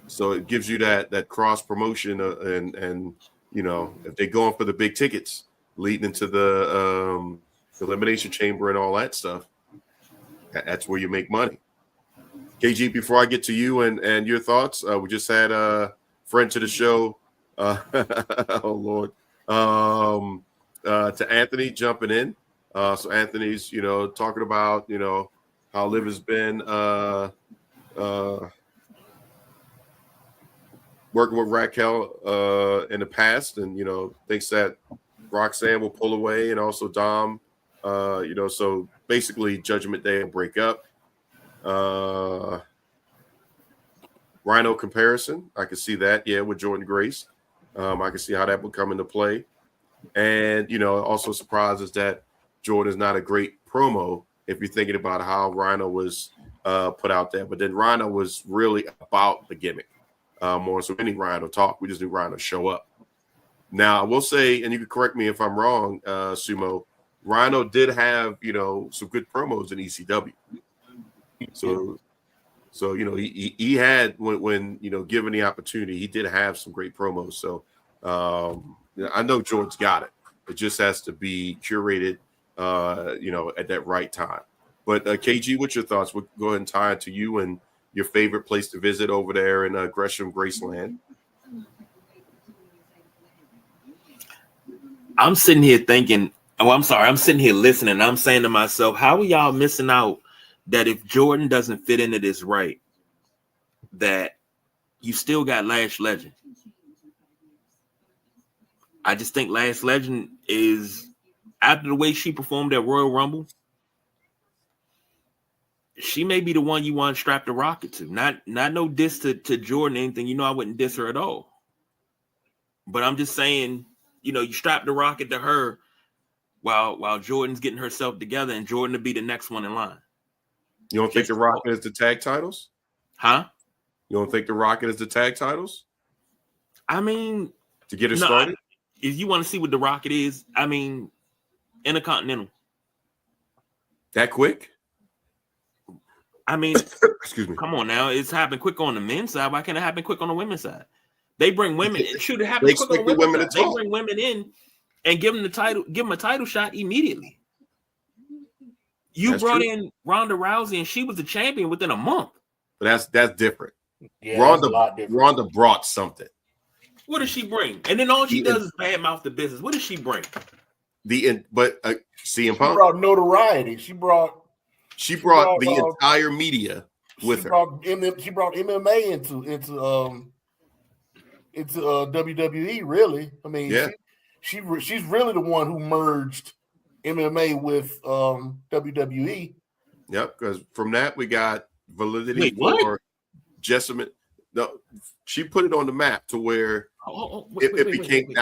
So it gives you that cross promotion, and if they're going for the big tickets leading into the Elimination Chamber and all that stuff, that's where you make money. KG, before I get to you and your thoughts, we just had a friend to the show. Oh Lord. To Anthony jumping in. So Anthony's, talking about, how Liv has been working with Raquel in the past, and thinks that Roxanne will pull away, and also Dom. So basically Judgment Day and break up. Rhino comparison, I can see that, with Jordan Grace. I can see how that would come into play. And, also surprises that Jordan is not a great promo if you're thinking about how Rhino was put out there. But then Rhino was really about the gimmick more so any Rhino talk. We just knew Rhino show up. Now, I will say, and you can correct me if I'm wrong, Sumo, Rhino did have, some good promos in ECW. So he had, when given the opportunity, he did have some great promos. So I know Jordan's got it. It just has to be curated, at that right time. But KG, what's your thoughts? We'll go ahead and tie it to you and your favorite place to visit over there in Gresham, Graceland. I'm sitting here thinking, I'm sitting here listening. I'm saying to myself, how are y'all missing out that if Jordan doesn't fit into this right, that you still got Lash Legend? I just think Lash Legend is, after the way she performed at Royal Rumble, she may be the one you want to strap the rocket to. Not no diss to Jordan or anything. I wouldn't diss her at all. But I'm just saying, you strap the rocket to her while Jordan's getting herself together, and Jordan to be the next one in line. You don't think the Rocket is the tag titles? Huh? You don't think the Rocket is the tag titles? I mean, to get it started? If you want to see what the Rocket is, I mean, Intercontinental. That quick? I mean, excuse me. Come on now. It's happened quick on the men's side. Why can't it happen quick on the women's side? They bring women. It should happen quick on the women's side. They bring women in and give them a title shot immediately. You brought in Ronda Rousey and she was the champion within a month. But that's different. Yeah, Ronda brought something. What does she bring? And then all she does is badmouth the business. What does she bring? CM Punk. She brought notoriety. She brought the entire media with her. She brought MMA into WWE. Really, I mean, yeah. She's really the one who merged MMA with WWE. Yep, because from that we got validity. Wait, what? For Jessamine. No, she put it on the map to where it became.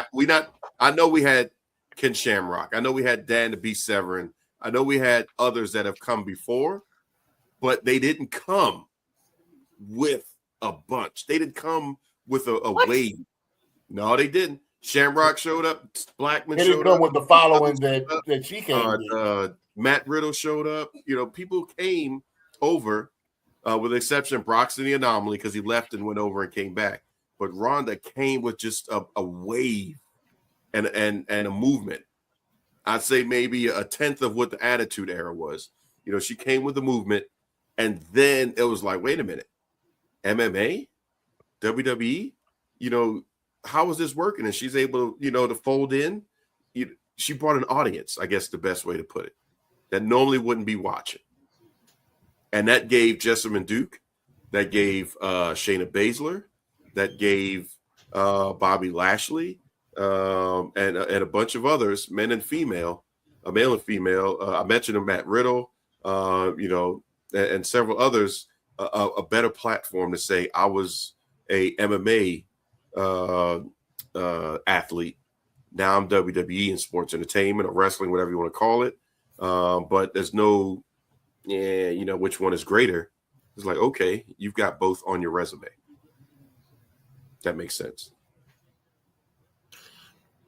I know we had Ken Shamrock. I know we had Dan the Beast Severin. I know we had others that have come before, but they didn't come with a bunch. They didn't come with a wave. No, they didn't. Shamrock showed up. Blackman showed up. They didn't come with the following that she came with. Matt Riddle showed up. People came over, with the exception of Broxton the Anomaly, because he left and went over and came back. But Ronda came with just a wave and a movement. I'd say maybe a tenth of what the Attitude Era was. She came with the movement, and then it was like, wait a minute, MMA, WWE, how is this working? And she's able, to fold in. She brought an audience, I guess the best way to put it, that normally wouldn't be watching. And that gave Jessamine Duke, that gave Shayna Baszler, that gave Bobby Lashley, and a bunch of others, men and female, male and female. I mentioned Matt Riddle, and several others, a better platform to say I was a MMA athlete. Now I'm WWE in sports entertainment or wrestling, whatever you want to call it. But there's no, which one is greater. It's like, okay, you've got both on your resume. That makes sense.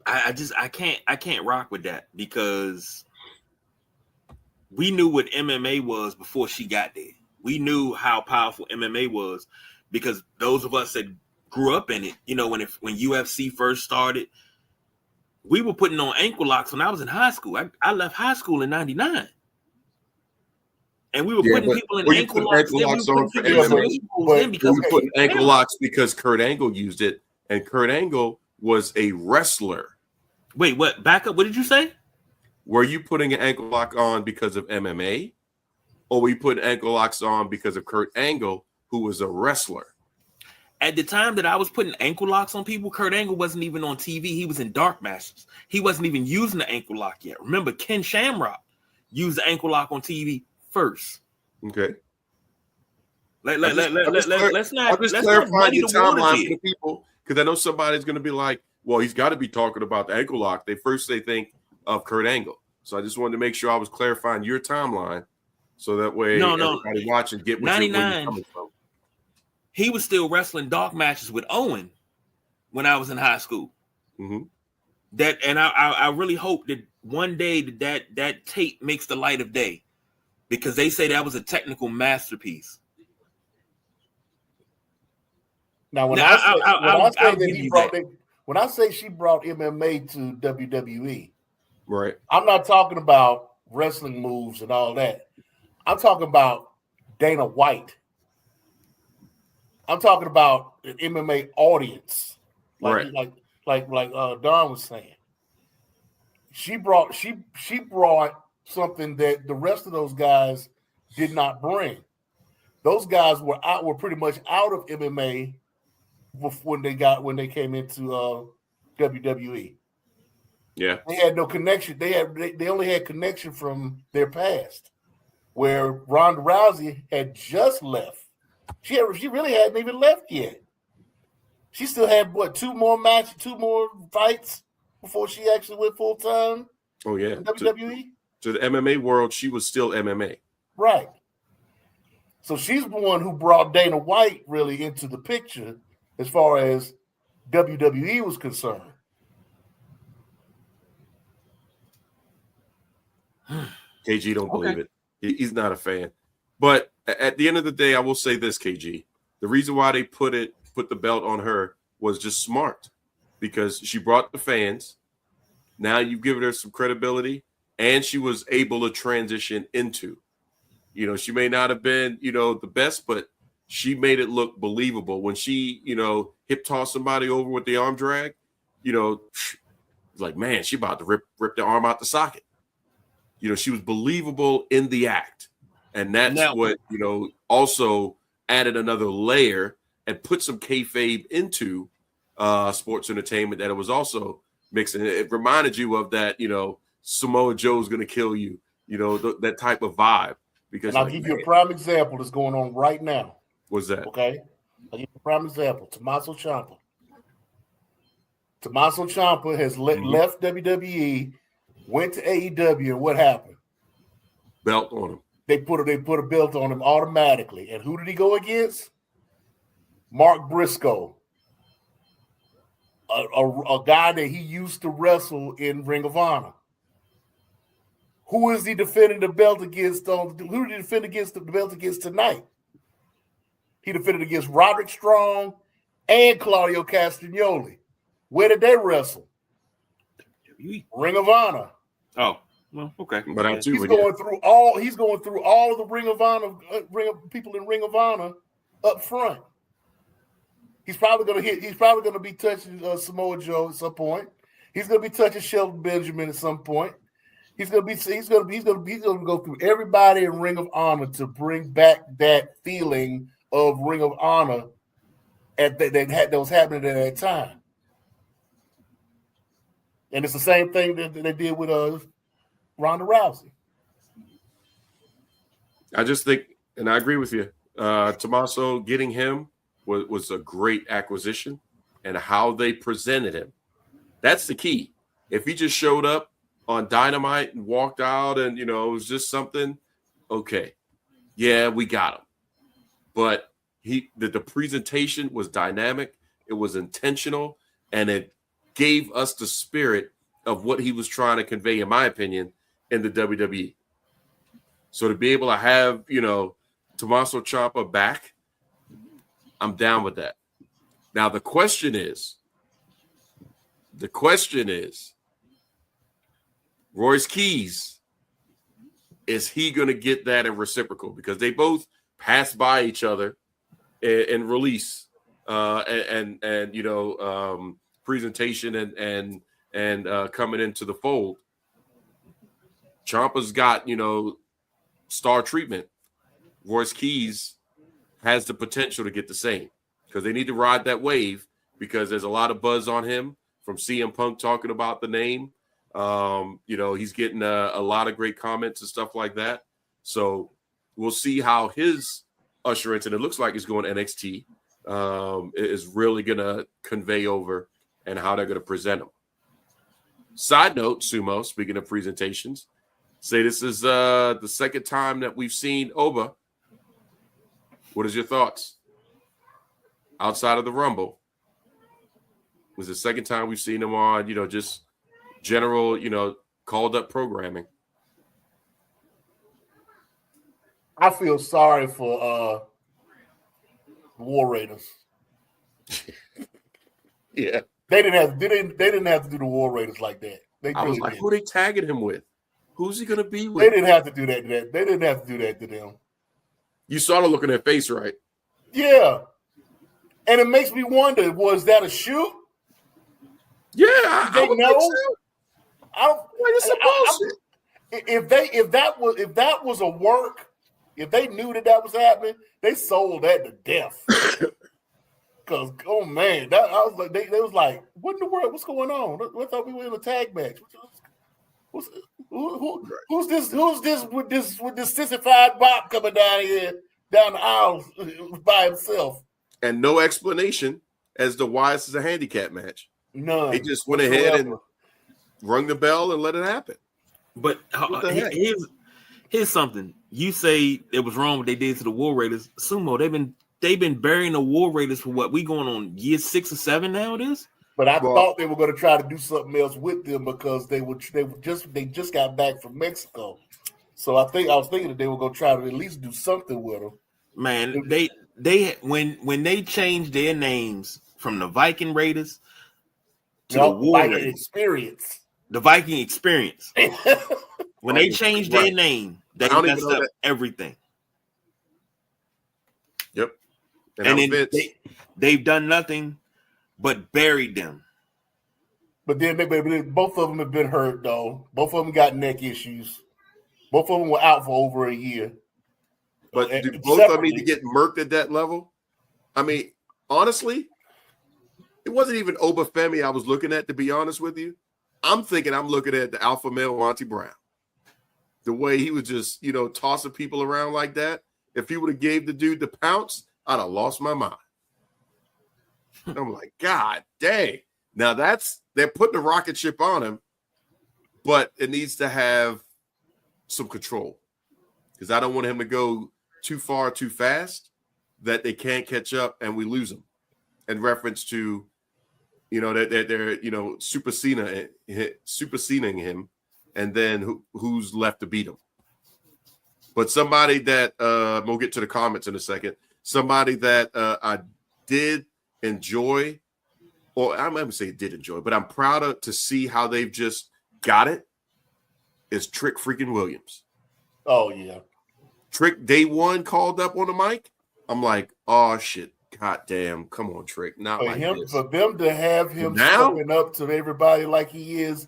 I can't rock with that, because we knew what MMA was before she got there. We knew how powerful MMA was because those of us that grew up in it, when UFC first started, we were putting on ankle locks when I was in high school. I left high school in '99. And we were putting people in ankle locks. We were putting ankle locks because Kurt Angle used it, and Kurt Angle was a wrestler. Wait, what? Back up. What did you say? Were you putting an ankle lock on because of MMA, or were you putting ankle locks on because of Kurt Angle, who was a wrestler? At the time that I was putting ankle locks on people, Kurt Angle wasn't even on TV. He was in Dark Masters. He wasn't even using the ankle lock yet. Remember, Ken Shamrock used the ankle lock on TV first. Okay. Let's not clarify your timeline for the people, because I know somebody's going to be like, well, he's got to be talking about the ankle lock. They think of Kurt Angle. So I just wanted to make sure I was clarifying your timeline, so that way everybody watching get what you're coming from. He was still wrestling dark matches with Owen when I was in high school. Mm-hmm. I really hope that one day that tape makes the light of day, because they say that was a technical masterpiece. Now, when I say she brought MMA to WWE, right? I'm not talking about wrestling moves and all that. I'm talking about Dana White. I'm talking about an MMA audience, like Don was saying. She brought something that the rest of those guys did not bring. Those guys were pretty much out of MMA when they came into WWE. Yeah, they had no connection. They only had connection from their past, where Ronda Rousey had just left. She really hadn't even left yet. She still had two more fights before she actually went full time. Oh yeah, WWE. To the MMA world, she was still MMA. Right. So she's the one who brought Dana White really into the picture as far as WWE was concerned. KG don't believe it. He's not a fan. But at the end of the day, I will say this, KG. The reason why they put the belt on her was just smart, because she brought the fans. Now you've given her some credibility, and she was able to transition into. She may not have been, the best, but she made it look believable. When she, hip tossed somebody over with the arm drag, like, man, she about to rip the arm out the socket. She was believable in the act. And that's what, also added another layer and put some kayfabe into sports entertainment, that it was also mixing. It reminded you of that, Samoa Joe's going to kill you, that type of vibe. Because I'll give you a prime example that's going on right now. What's that? Okay. I'll give you a prime example. Tommaso Ciampa. Tommaso Ciampa has left WWE, went to AEW, and what happened? Belt on him. They put a belt on him automatically. And who did he go against? Mark Briscoe, a guy that he used to wrestle in Ring of Honor. Who is he defending the belt against? Who did he defend the belt against tonight? He defended against Roderick Strong and Claudio Castagnoli. Where did they wrestle? Ring of Honor. Oh, well, okay. But he's going through all of the Ring of Honor, people in Ring of Honor up front. He's probably going to be touching Samoa Joe at some point. He's going to be touching Shelton Benjamin at some point. He's going to go through everybody in Ring of Honor to bring back that feeling of Ring of Honor that was happening at that time. And it's the same thing that they did with Ronda Rousey. I just think, and I agree with you, Tommaso, getting him was a great acquisition, and how they presented him. That's the key. If he just showed up on Dynamite and walked out and, it was just something, okay, yeah, we got him. But the presentation was dynamic, it was intentional, and it gave us the spirit of what he was trying to convey, in my opinion, in the WWE. So to be able to have, Tommaso Ciampa back, I'm down with that. Now the question is, Royce Keys, is he going to get that in reciprocal? Because they both pass by each other in release presentation and coming into the fold. Ciampa's got, star treatment. Royce Keys has the potential to get the same, because they need to ride that wave, because there's a lot of buzz on him from CM Punk talking about the name. He's getting a lot of great comments and stuff like that. So we'll see how his usherance, and it looks like he's going NXT, is really going to convey over and how they're going to present them. Side note, Sumo, speaking of presentations, say this is the second time that we've seen Oba. What is your thoughts? Outside of the Rumble, was the second time we've seen him on, just general, called up programming. I feel sorry for War Raiders. Yeah. They didn't have to do the War Raiders like that. I was like, who are they tagging him with? Who's he gonna be with? They didn't have to do that to that. They didn't have to do that to them. You saw the look on their face, right? Yeah. And it makes me wonder, was that a shoot? Yeah, I would think so. I don't. It's some bullshit. If that was a work, if they knew that was happening, they sold that to death. Because oh man, I was like, they was like, what in the world? What's going on? I thought we were in a tag match. Who's this? Who's this with this sissified Bob coming down the aisle by himself? And no explanation as to why this is a handicap match. None. They just went ahead and rung the bell and let it happen. But here's something. You say it was wrong what they did to the War Raiders. Sumo, they've been burying the War Raiders for what? We going on year 6 or 7 now. It is. But I thought they were going to try to do something else with them because they just got back from Mexico. So I was thinking that they were going to try to at least do something with them. Man, when they changed their names from the Viking Raiders to the War Raiders, Experience. The Viking Experience. When they changed their name, they messed up everything. Yep. And then they've done nothing but buried them. But then both of them have been hurt, though. Both of them got neck issues. Both of them were out for over a year. But do both of them need to get murked at that level? I mean, honestly, it wasn't even Oba Femi I was looking at, to be honest with you. I'm looking at the alpha male Monty Brown. The way he was just, tossing people around like that. If he would have gave the dude the pounce, I'd have lost my mind. I'm like, God dang. Now they're putting a rocket ship on him, but it needs to have some control. Because I don't want him to go too far too fast that they can't catch up and we lose him. In reference to, that they're superseding him, and then who's left to beat him. But somebody that we'll get to the comments in a second. Somebody that I did enjoy, or I'm going to say did enjoy, but I'm proud to see how they've just got it, is Trick freaking Williams. Oh, yeah. Trick day one called up on the mic. I'm like, oh, shit. God damn. Come on, Trick. Not for like him, this. For them to have him now stepping up to everybody like he is,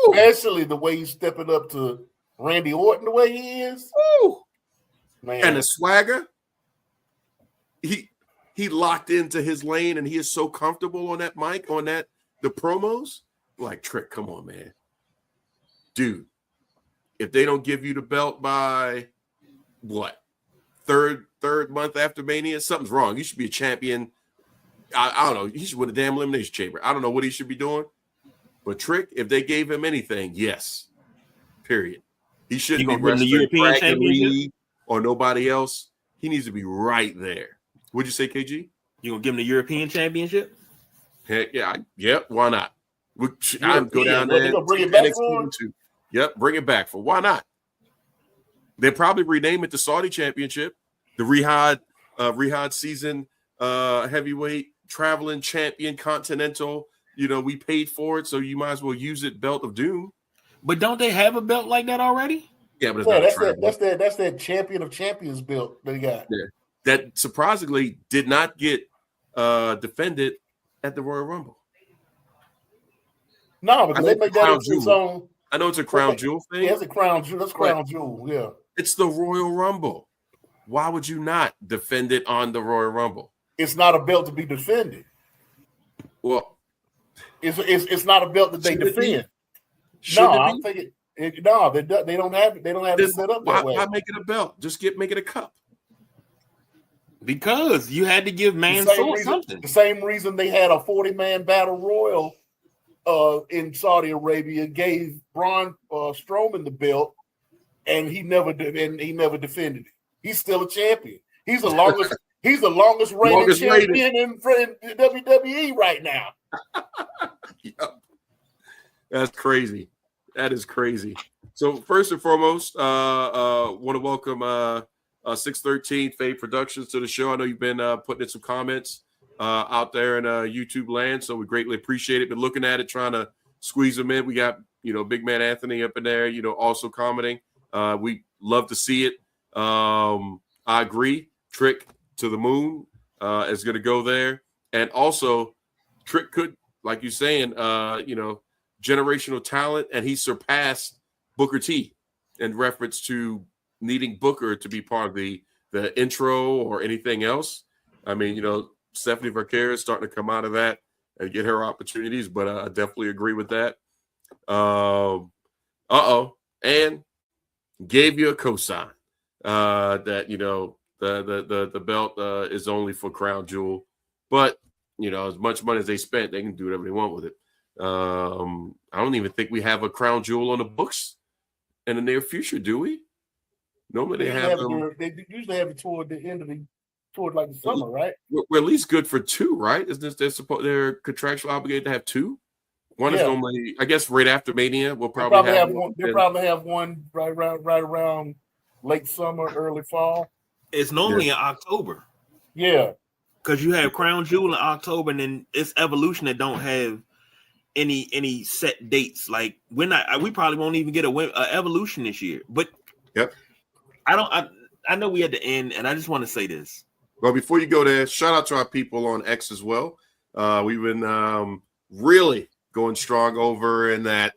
especially the way he's stepping up to Randy Orton the way he is. Woo. Man. And the swagger. He locked into his lane and he is so comfortable on that mic, the promos. Like, Trick, come on, man. Dude, if they don't give you the belt by what? Third month after Mania, something's wrong. You should be a champion. I don't know. He should win a damn elimination chamber. I don't know what he should be doing. But Trick, if they gave him anything, yes. Period. He shouldn't be wrestling the European Championship or nobody else. He needs to be right there. What'd you say, KG? You gonna give him the European Championship? Heck yeah. Why not? I'd go down there. Bring it back for him? Yep, bring it back for. Why not? They'll probably rename it the Saudi Championship, the Riyadh season heavyweight traveling champion continental. We paid for it, so you might as well use it. Belt of Doom. But don't they have a belt like that already? Yeah, but it's that's that champion of champions belt they got. Yeah. That surprisingly did not get defended at the Royal Rumble. No, because they make that its own. I know it's a crown jewel thing. Yeah, it's a crown jewel. That's crown jewel. Yeah, it's the Royal Rumble. Why would you not defend it on the Royal Rumble? It's not a belt to be defended. Well, it's not a belt that they defend. No, I'm thinking. No, they don't have it. They don't have it set up that way. Why make it a belt? Just make it a cup. Because you had to give something. The same reason they had a 40-man battle royal in Saudi Arabia, gave Braun Strowman the belt, and he never defended it. He's still a champion. He's the longest reigning champion in WWE right now. Yep. That's crazy. That is crazy. So first and foremost, want to welcome 613 Fade Productions to the show. I know you've been putting in some comments out there in YouTube land, so we greatly appreciate it. Been looking at it, trying to squeeze them in. We got big man Anthony up in there, also commenting. We love to see it. I agree. Trick to the moon is going to go there, and also Trick could, like you're saying, generational talent, and he surpassed Booker T in reference to needing Booker to be part of the intro or anything else. I mean, Stephanie Vergara is starting to come out of that and get her opportunities, but I definitely agree with that. And gave you a cosign that the belt is only for Crown Jewel, but as much money as they spent, they can do whatever they want with it. I don't even think we have a Crown Jewel on the books in the near future, do we? Normally they have them. They usually have it toward the end of toward like the summer, right? We're at least good for two, right? Isn't this they're contractually obligated to have two? One is normally, I guess, right after Mania. We'll probably have one. They'll probably have one right around late summer, early fall. It's normally in October. Yeah, because you have Crown Jewel in October, and then it's Evolution that don't have any set dates. Like we probably won't even get a Evolution this year. But yep, I know we at the end, and I just want to say this. Well, before you go there, shout out to our people on X as well. We've been really going strong over in that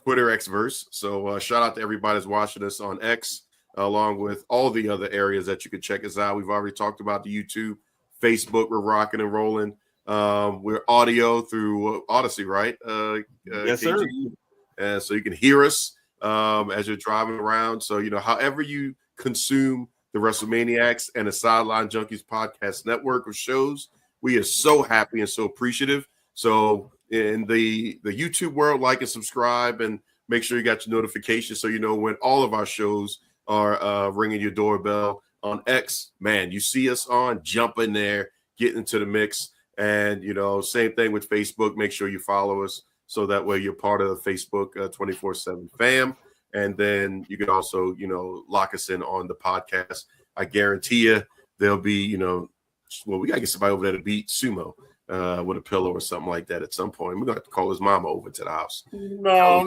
Twitter X-verse. So shout out to everybody that's watching us on X, along with all the other areas that you can check us out. We've already talked about the YouTube, Facebook. We're rocking and rolling. We're audio through Odyssey, right? Yes, sir. And so you can hear us as you're driving around. So, however you consume the Wrestlemaniacs and the Sideline Junkies podcast network of shows, we are so happy and so appreciative. So in the YouTube world, like and subscribe, and make sure you got your notifications so you know when all of our shows are ringing your doorbell. On X, man, you see us on, jump in there, get into the mix. And, same thing with Facebook. Make sure you follow us so that way you're part of the Facebook 24/7 fam. And then you can also, lock us in on the podcast. I guarantee you there'll be, we got to get somebody over there to beat Sumo with a pillow or something like that at some point. We're going to have to call his mama over to the house. No.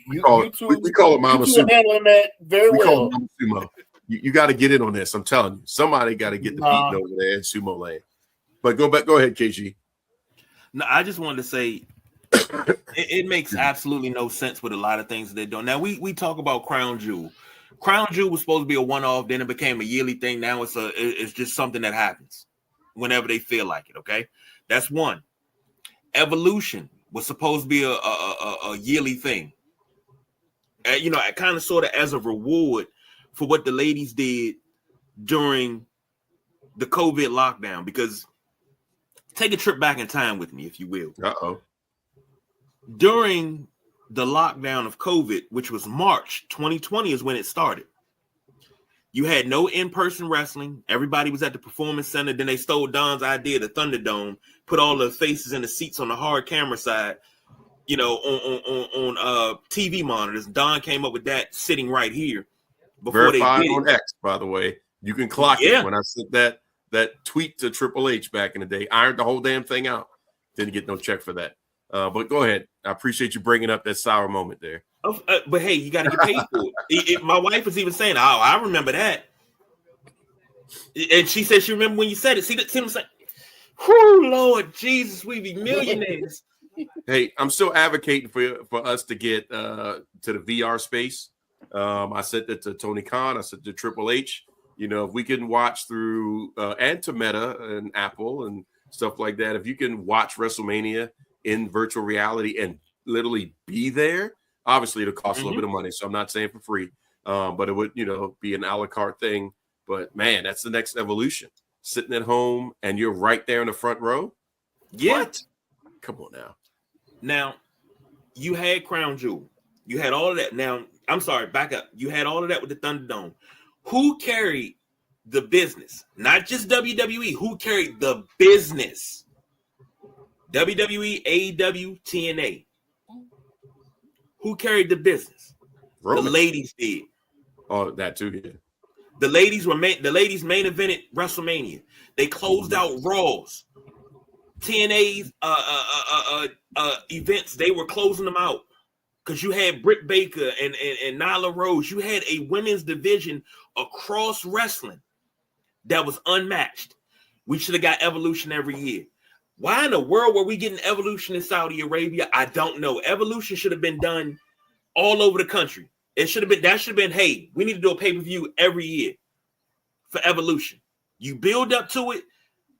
We call it Mama Sumo. Handling that very well. Call it Mama Sumo. You got to get in on this. I'm telling you. Somebody got to get the beating over there in Sumo land. But go ahead, KG. No, I just wanted to say it makes absolutely no sense with a lot of things that they're doing. Now, we talk about Crown Jewel. Crown Jewel was supposed to be a one-off, then it became a yearly thing. Now it's just something that happens whenever they feel like it, okay? That's one. Evolution was supposed to be a yearly thing. Kind of sort of as a reward for what the ladies did during the COVID lockdown, because take a trip back in time with me, if you will. Uh-oh. During the lockdown of COVID, which was March 2020 is when it started. You had no in-person wrestling. Everybody was at the Performance Center. Then they stole Don's idea, the Thunderdome, put all the faces in the seats on the hard camera side, on TV monitors. Don came up with that sitting right here. Before Verified they did on X, by the way. You can clock it. When I sent that tweet to Triple H back in the day, ironed the whole damn thing out. Didn't get no check for that. But go ahead. I appreciate you bringing up that sour moment there. But hey, you got to get paid for it. My wife was even saying, "Oh, I remember that," and she said she remembered when you said it. See what I'm saying? Whoo, Lord Jesus, we be millionaires. Hey, I'm still advocating for us to get to the VR space. I said that to Tony Khan. I said to Triple H. If we can watch through and to Meta and Apple and stuff like that, if you can watch WrestleMania in virtual reality and literally be there, obviously it'll cost a little bit of money. So I'm not saying for free, but it would, be an a la carte thing. But man, that's the next evolution. Sitting at home and you're right there in the front row. Yeah. What? Come on now. Now, you had Crown Jewel. You had all of that. Now, I'm sorry, back up. You had all of that with the Thunderdome. Who carried the business? Not just WWE. Who carried the business? WWE, AEW, TNA. Who carried the business? Roman. The ladies did. Oh, that too, yeah. The ladies main evented WrestleMania. They closed out Raws. TNA's events, they were closing them out because you had Britt Baker and Nyla Rose. You had a women's division across wrestling that was unmatched. We should have got Evolution every year. Why in the world were we getting Evolution in Saudi Arabia? I don't know. Evolution should have been done all over the country. That should have been, hey, we need to do a pay-per-view every year for Evolution. You build up to it.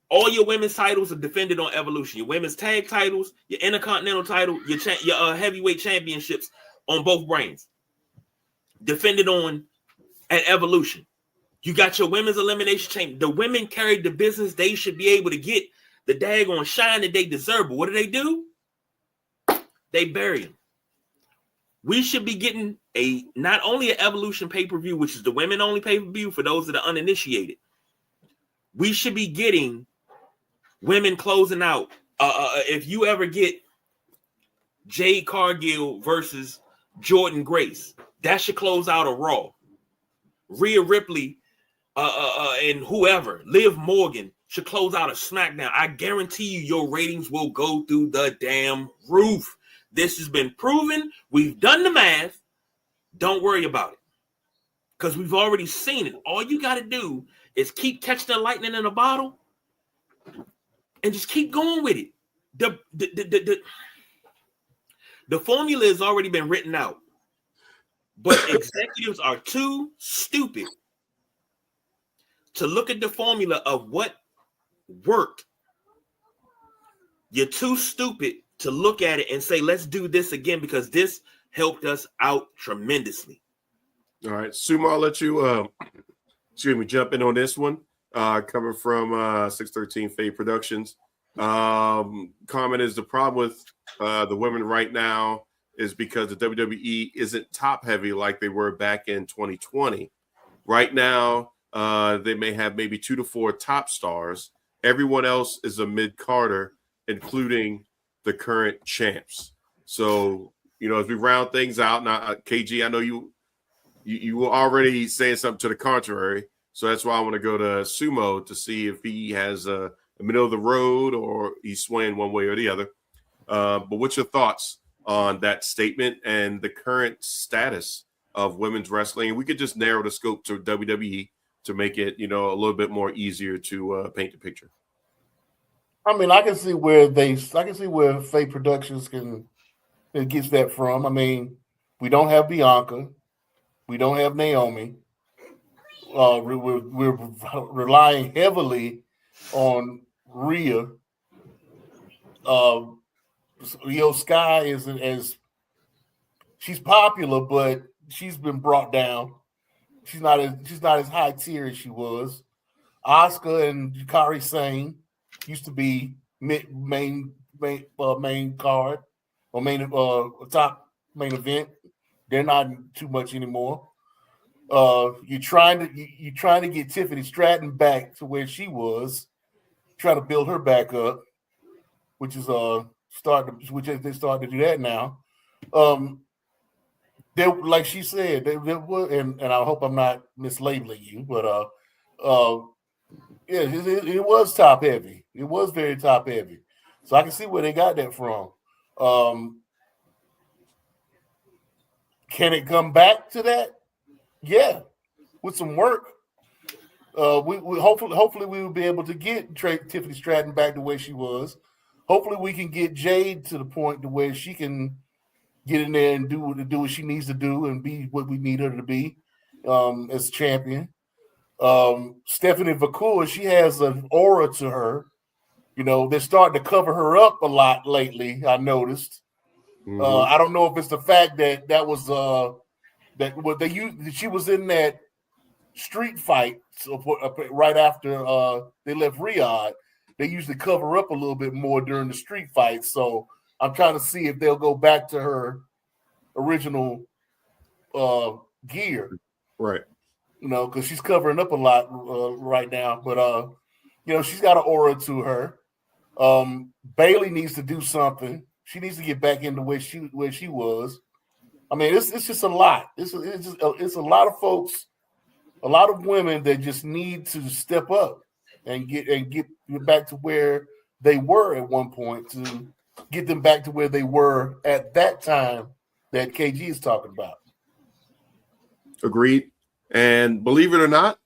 All your women's titles are defended on Evolution. Your women's tag titles, your Intercontinental title, your heavyweight championships on both brands. Defended on at Evolution. You got your women's elimination chamber. The women carried the business. They should be able to get the daggone shine that they deserve. But what do? They bury them. We should be getting not only an Evolution pay-per-view, which is the women-only pay-per-view for those that are uninitiated. We should be getting women closing out. If you ever get Jade Cargill versus Jordan Grace, that should close out a Raw. Rhea Ripley and whoever, Liv Morgan, should close out a SmackDown. I guarantee you your ratings will go through the damn roof. This has been proven. We've done the math. Don't worry about it. Because we've already seen it. All you got to do is keep catching the lightning in a bottle and just keep going with it. The formula has already been written out. But executives are too stupid to look at the formula of what worked. You're too stupid to look at it and say, let's do this again because this helped us out tremendously. All right, Sumo, I'll let you jump in on this one. Coming from 613 Fade Productions. Comment is the problem with the women right now is because the WWE isn't top heavy like they were back in 2020. Right now, they may have maybe 2 to 4 top stars. Everyone else is a mid-carder, including the current champs. So, as we round things out, now, KG, I know you were already saying something to the contrary. So that's why I want to go to Sumo to see if he has a middle of the road or he's swaying one way or the other. But what's your thoughts on that statement and the current status of women's wrestling? We could just narrow the scope to WWE to make it, a little bit more easier to paint the picture. I mean, I can see where Fate Productions gets that from. I mean, we don't have Bianca, we don't have Naomi. We're relying heavily on Rhea. Io Sky isn't as she's popular, but she's been brought down. She's not as high tier as she was. Asuka and Kairi Sane used to be main card or top main event. They're not too much anymore. You're trying to get Tiffany Stratton back to where she was, trying to build her back up, which is they're starting to do that now. They, like she said, they were, and I hope I'm not mislabeling you, but yeah, it was top heavy. It was very top heavy. So I can see where they got that from. Can it come back to that? Yeah, with some work. We hopefully we will be able to get Tiffany Stratton back to where she was. Hopefully we can get Jade to the point to where she can get in there and do what she needs to do and be what we need her to be as champion. Stephanie Vacour, she has an aura to her. They're starting to cover her up a lot lately, I noticed. I don't know if it's the fact that was that what they used. She was in that street fight right after they left Riyadh. They usually cover up a little bit more during the street fight. So I'm trying to see if they'll go back to her original gear. Right. You know, because she's covering up a lot right now. But you know, she's got an aura to her. Bailey needs to do something. She needs to get back into where she was. I mean, it's just a lot. It's a lot of folks, a lot of women that just need to step up and get back to where they were at one point, to get them back to where they were at that time that KG is talking about. Agreed. And believe it or not,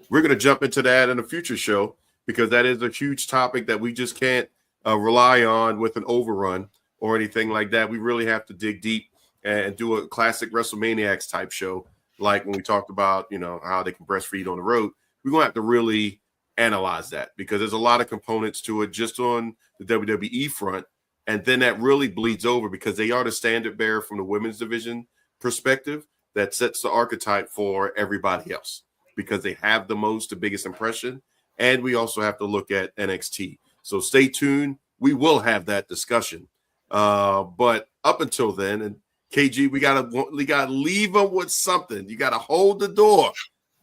we're going to jump into that in a future show, because that is a huge topic that we just can't rely on with an overrun or anything like that. We really have to dig deep and do a classic Wrestlemaniacs type show, like when we talked about, you know, how they can breastfeed on the road. We're going to have to really analyze that, because there's a lot of components to it just on the WWE front. And then that really bleeds over, because they are the standard bearer from the women's division perspective that sets the archetype for everybody else, because they have the biggest impression. And we also have to look at NXT. So stay tuned. We will have that discussion. But up until then, and KG, we gotta leave them with something. You gotta hold the door.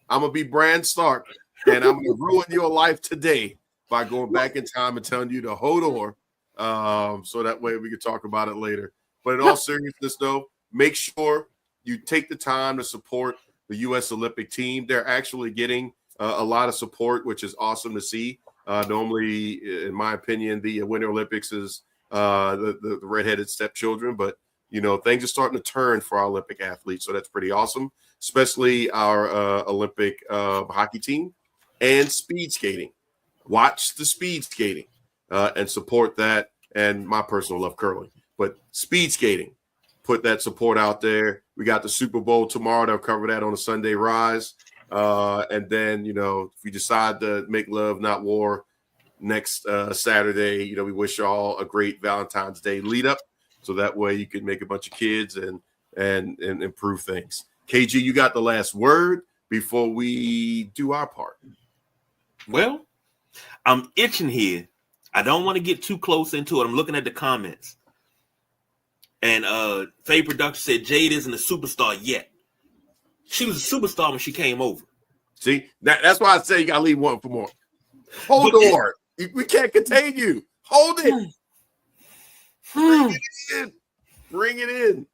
I'm gonna be Bran Stark, and I'm gonna ruin your life today by going back in time and telling you to hold door. So that way we can talk about it later. But in all seriousness, though, make sure you take the time to support the U.S. Olympic team. They're actually getting a lot of support, which is awesome to see. Normally, in my opinion, the Winter Olympics is the redheaded stepchildren, but you know, things are starting to turn for our Olympic athletes, so that's pretty awesome. Especially our Olympic hockey team and speed skating. Watch the speed skating and support that. And my personal love, curling, but speed skating. Put that support out there. We got the Super Bowl tomorrow. They'll cover that on a Sunday Rise. And then, you know, if you decide to make love, not war, next Saturday, you know, we wish y'all a great Valentine's Day lead up, so that way you can make a bunch of kids and improve things. KG, you got the last word before we do our part. Well, I'm itching here. I don't want to get too close into it. I'm looking at the comments. And Faye Production said Jade isn't a superstar yet. She was a superstar when she came over. See, that's why I say you got to leave one for more. Hold on. We can't contain you. Hold it. Bring it in. Bring it in.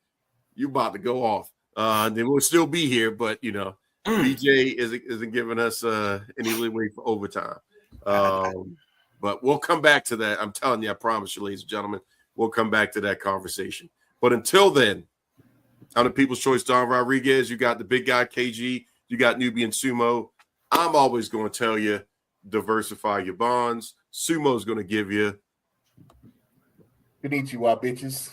You about to go off. Then we'll still be here, but, you know, BJ isn't giving us any leeway for overtime. But we'll come back to that. I'm telling you, I promise you, ladies and gentlemen, we'll come back to that conversation. But until then, on the People's Choice, Don Rodriguez, you got the big guy, KG, you got Nubian Sumo. I'm always going to tell you, diversify your bonds. Sumo's going to give you Konnichiwa, bitches.